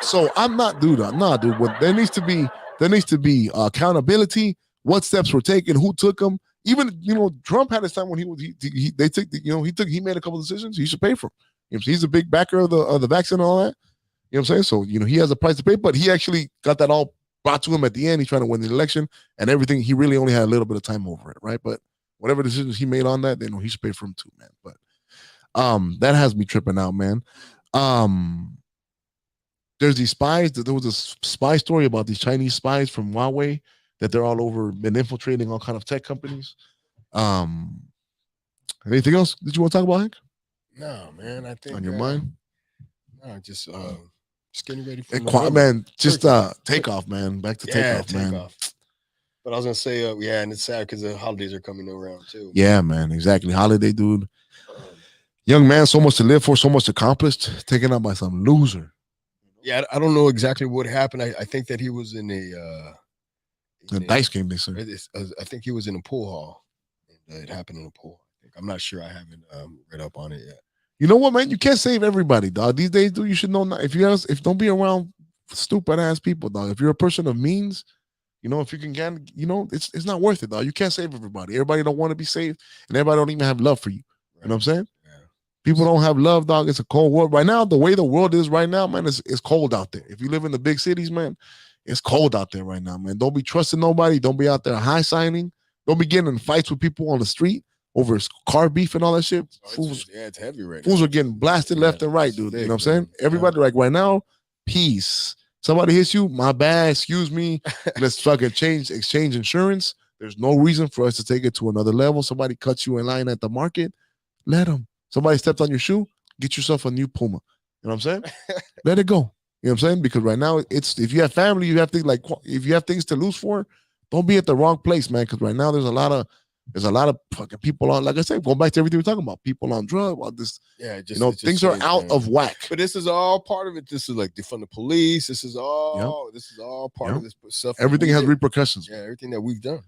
So I'm not, dude. What there needs to be accountability. What steps were taken? Who took them? Even Trump had his time when he made a couple of decisions. He should pay for them. He's a big backer of the vaccine and all that. You know what I'm saying? So he has a price to pay, but he actually got that all brought to him at the end. He's trying to win the election and everything. He really only had a little bit of time over it, right? But whatever decisions he made on that, he should pay for them too, man. But that has me tripping out, man. There's these spies. There was a spy story about these Chinese spies from Huawei that they're all over, been infiltrating all kind of tech companies. Anything else that you want to talk about, Hank? No, man. I think on your mind. No, just getting ready for man. Just takeoff, man. Back to takeoff, man. But I was gonna say, and it's sad because the holidays are coming around too. Yeah, man. Exactly. Holiday, dude. Young man, so much to live for, so much accomplished, taken out by some loser. Yeah, I don't know exactly what happened. I think that he was in The dice game, they said. I think he was in a pool hall. It happened in a pool. I'm not sure. I haven't read up on it yet. You know what, man? You can't save everybody, dog. These days, dude, you should know. If don't be around stupid ass people, dog. If you're a person of means, you know, if you can get, you know, it's not worth it, dog. You can't save everybody. Everybody don't want to be saved, and everybody don't even have love for you. Right. You know what I'm saying? Yeah. People don't have love, dog. It's a cold world right now. The way the world is right now, man, it's cold out there. If you live in the big cities, man, it's cold out there right now, man. Don't be trusting nobody. Don't be out there high signing. Don't be getting in fights with people on the street over car beef and all that shit. Fools, it's heavy right fools now. Are getting blasted left and right, dude. You know what I'm saying? Everybody, like right now, peace. Somebody hits you, my bad, excuse me. Let's fucking exchange insurance. There's no reason for us to take it to another level. Somebody cuts you in line at the market, let them. Somebody stepped on your shoe, get yourself a new Puma. You know what I'm saying? Let it go. You know what I'm saying? Because right now, it's if you have family, you have things like if you have things to lose for, don't be at the wrong place, man. Because right now there's a lot of fucking people on, like I said, going back to everything we're talking about, people on drugs, all this. Yeah, just, you know, things are out of whack. But this is all part of it. This is like defund the police. This is all. This is all part of this stuff. Everything has repercussions. Yeah, everything that we've done.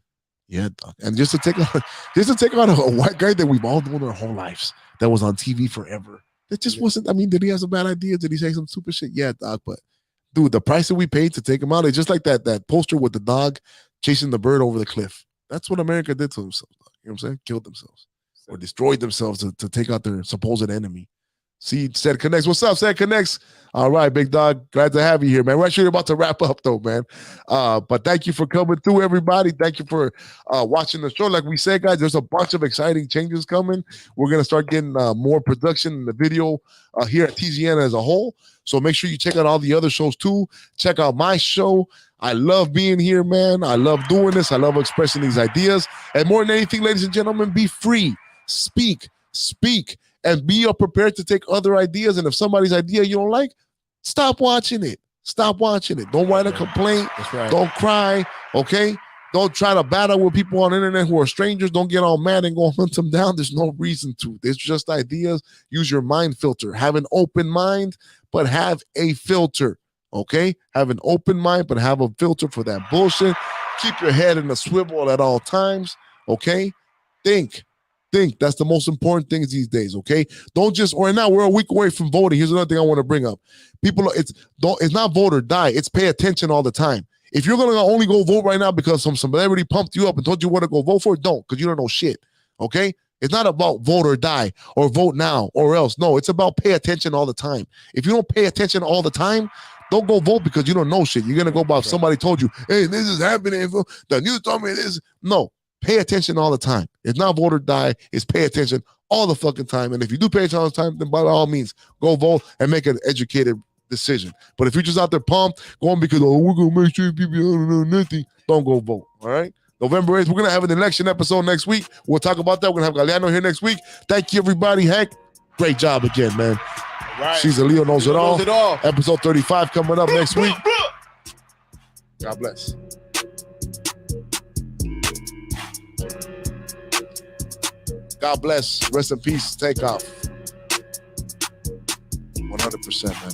Yeah, and just to take on a white guy that we've all known our whole lives, that was on TV forever. It just wasn't. I mean, did he have some bad ideas? Did he say some stupid shit? Yeah, dog. But dude, the price that we paid to take him out, it's just like that poster with the dog chasing the bird over the cliff. That's what America did to themselves. You know what I'm saying? Killed themselves or destroyed themselves to take out their supposed enemy. See, Said Connects. What's up, Said Connects? All right, big dog. Glad to have you here, man. We're actually about to wrap up, though, man. But thank you for coming through, everybody. Thank you for watching the show. Like we said, guys, there's a bunch of exciting changes coming. We're going to start getting more production in the video here at TGN as a whole. So make sure you check out all the other shows, too. Check out my show. I love being here, man. I love doing this. I love expressing these ideas. And more than anything, ladies and gentlemen, be free. Speak. And be prepared to take other ideas. And if somebody's idea you don't like, stop watching it. Stop watching it. Don't write a complaint. That's right. Don't cry, okay? Don't try to battle with people on the internet who are strangers. Don't get all mad and go hunt them down. There's no reason to. It's just ideas. Use your mind filter. Have an open mind, but have a filter, okay? Have an open mind, but have a filter for that bullshit. Keep your head in a swivel at all times, okay? Think. That's the most important things these days, okay? Don't just, right now we're a week away from voting. Here's another thing I want to bring up. People, it's not vote or die. It's pay attention all the time. If you're going to only go vote right now because some celebrity pumped you up and told you what to go vote for, don't, because you don't know shit, okay? It's not about vote or die or vote now or else. No, it's about pay attention all the time. If you don't pay attention all the time, don't go vote because you don't know shit. You're going to go by if somebody told you, hey, this is happening. The news told me this. No. Pay attention all the time. It's not vote or die. It's pay attention all the fucking time. And if you do pay attention all the time, then by all means, go vote and make an educated decision. But if you're just out there pumped, going because, oh, we're going to make sure people don't know nothing, don't go vote, all right? November 8th, we're going to have an election episode next week. We'll talk about that. We're going to have Galeano here next week. Thank you, everybody. Hank, great job again, man. Right. Czaleo Knows It All. Episode 35 coming up next week. God bless. God bless. Rest in peace. Take off. 100%, man.